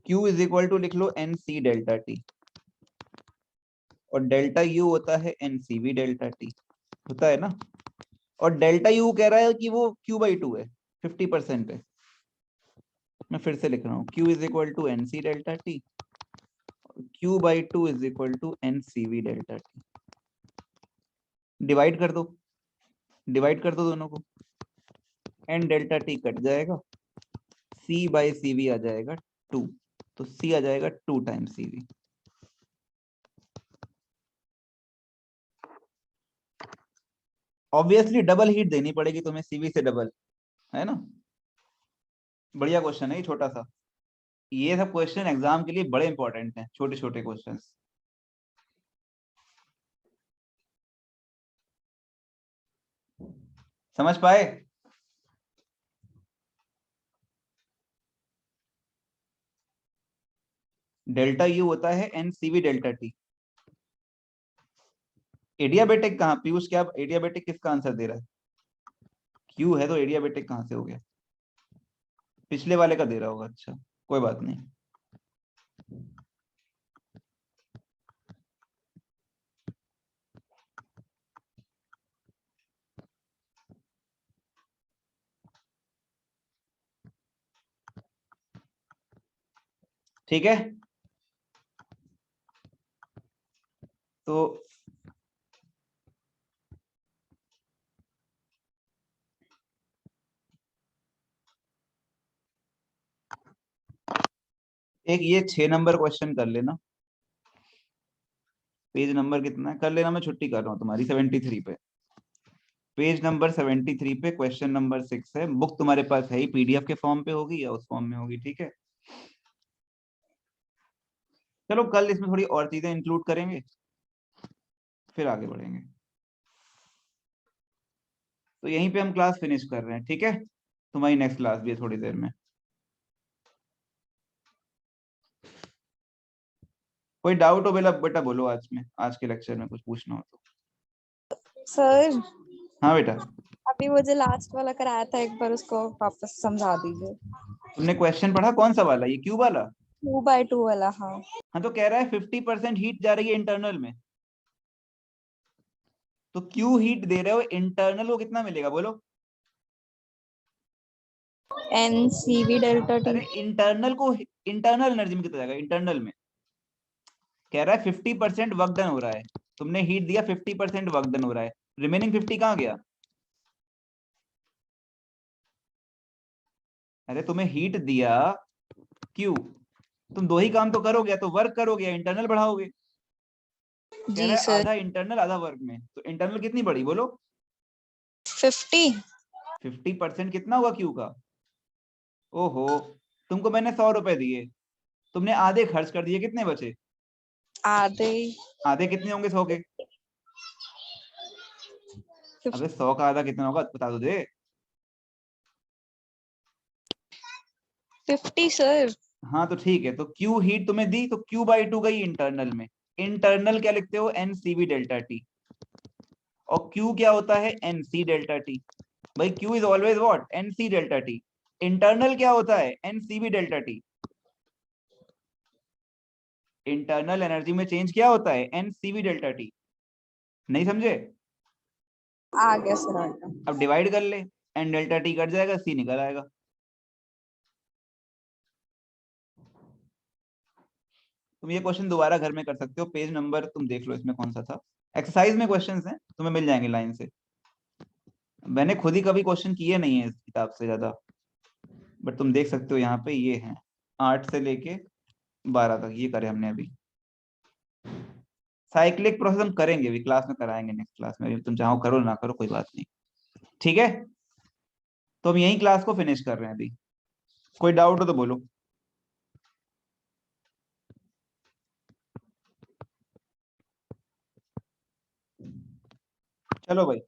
Q इज इक्वल टू लिख लो NC डेल्टा टी, और डेल्टा U होता है NCV डेल्टा टी, होता है ना। और डेल्टा U कह रहा है कि वो Q/2 है 50% पे। मैं फिर से लिख रहा हूँ, Q is equal to NC delta T, Q/2 is equal to NCV delta T. Divide कर दो, डिवाइड कर दो दोनों को, N डेल्टा टी कट जाएगा, C/CV आ जाएगा 2, तो C आ जाएगा 2 times CV। Obviously double heat देनी पड़ेगी तुम्हें CV से डबल, है ना। बढ़िया क्वेश्चन है ये, छोटा सा। ये सब क्वेश्चन एग्जाम के लिए बड़े इंपॉर्टेंट हैं, छोटे छोटे क्वेश्चंस। समझ पाए? डेल्टा U होता है NCV डेल्टा टी। एडियाबेटिक कहाँ पीयूष, क्या एडियाबेटिक किसका आंसर दे रहा है? Q है तो एडियाबेटिक कहाँ से हो गया? पिछले वाले का दे रहा होगा, अच्छा कोई बात नहीं। ठीक है, तो एक ये 6 नंबर क्वेश्चन कर लेना, पेज नंबर कितना है कर लेना, मैं छुट्टी कर रहा हूँ तुम्हारी 73 पे, पेज नंबर 73 पे क्वेश्चन नंबर 6 है। बुक तुम्हारे पास है ही, पीडीएफ के फॉर्म पे होगी या उस फॉर्म में होगी, ठीक है। चलो कल इसमें थोड़ी और चीजें इंक्लूड करेंगे, फिर आगे बढ़ेंगे। तो यहीं पे हम क्लास फिनिश कर रहे हैं, ठीक है। तुम्हारी नेक्स्ट क्लास भी है थोड़ी देर में। कोई डाउट हो बेटा बेटा बोलो, आज में आज के लेक्चर में कुछ पूछना हो तो। सर हाँ बेटा, अभी मुझे लास्ट वाला कराया था, एक बार उसको वापस समझा दीजिए। तुमने क्वेश्चन पढ़ा कौन सा वाला, ये क्यू वाला? 2/2 वाला, हाँ। हाँ तो कह रहा है 50% हीट जा रही है इंटरनल में, तो क्यू हीट दे रहे हो, इंटरनल को कितना मिलेगा बोलो? NCV डेल्टा अरे T। इंटरनल को, इंटरनल एनर्जी में कितना जाएगा इंटरनल में? कह रहा है 50% वर्क डन हो रहा है, तुमने हीट दिया 50% वर्क डन हो रहा है, रिमेनिंग 50 कहाँ गया? अरे तुम्हें हीट दिया क्यू, तुम दो ही काम तो करोगे, या तो वर्क करोगे या इंटरनल बढ़ाओगे। कह जी रहा है सर। आधा इंटरनल आधा वर्क में, तो इंटरनल कितनी बढ़ी बोलो? 50। 50% कितना हुआ क्यू का? ओहो, तुमको मैंने 100 रुपए दिए, तुमने आधे खर्च कर दिए, कितने बचे? आधे। आधे कितने होंगे 100 के? अबे 100 का आधा कितना होगा बता दो दे। 50 सर। हाँ तो ठीक है, तो क्यू हीट तुम्हें दी, तो Q/2 गई इंटरनल में। इंटरनल क्या लिखते हो? NCV delta T. और Q क्या होता है? NC delta T. भाई Q is always what? NC delta T. Internal क्या होता है? NCV delta T. Internal energy में चेंज क्या होता है? NCV delta T. नहीं समझे? आ गया सर, आ गया। अब डिवाइड कर ले, N डेल्टा टी कट जाएगा, C निकल आएगा। तुम ये क्वेश्चन दोबारा घर में कर सकते हो, पेज नंबर तुम देख लो इसमें कौन सा था। एक्सरसाइज में क्वेश्चंस हैं, तुम्हें मिल जाएंगे लाइन से। मैंने खुद ही कभी क्वेश्चन किए नहीं है इस किताब से ज्यादा, बट तुम देख सकते हो यहाँ पे ये हैं 8 से लेके 12 तक ये करे हमने अभी। साइक्लिक प्रोसेस हम करेंगे अभी क्लास में, कराएंगे नेक्स्ट क्लास में, तुम चाहो करो ना करो कोई बात नहीं, ठीक है। तो हम यही क्लास को फिनिश कर रहे हैं अभी, कोई डाउट हो तो बोलो। चलो भाई।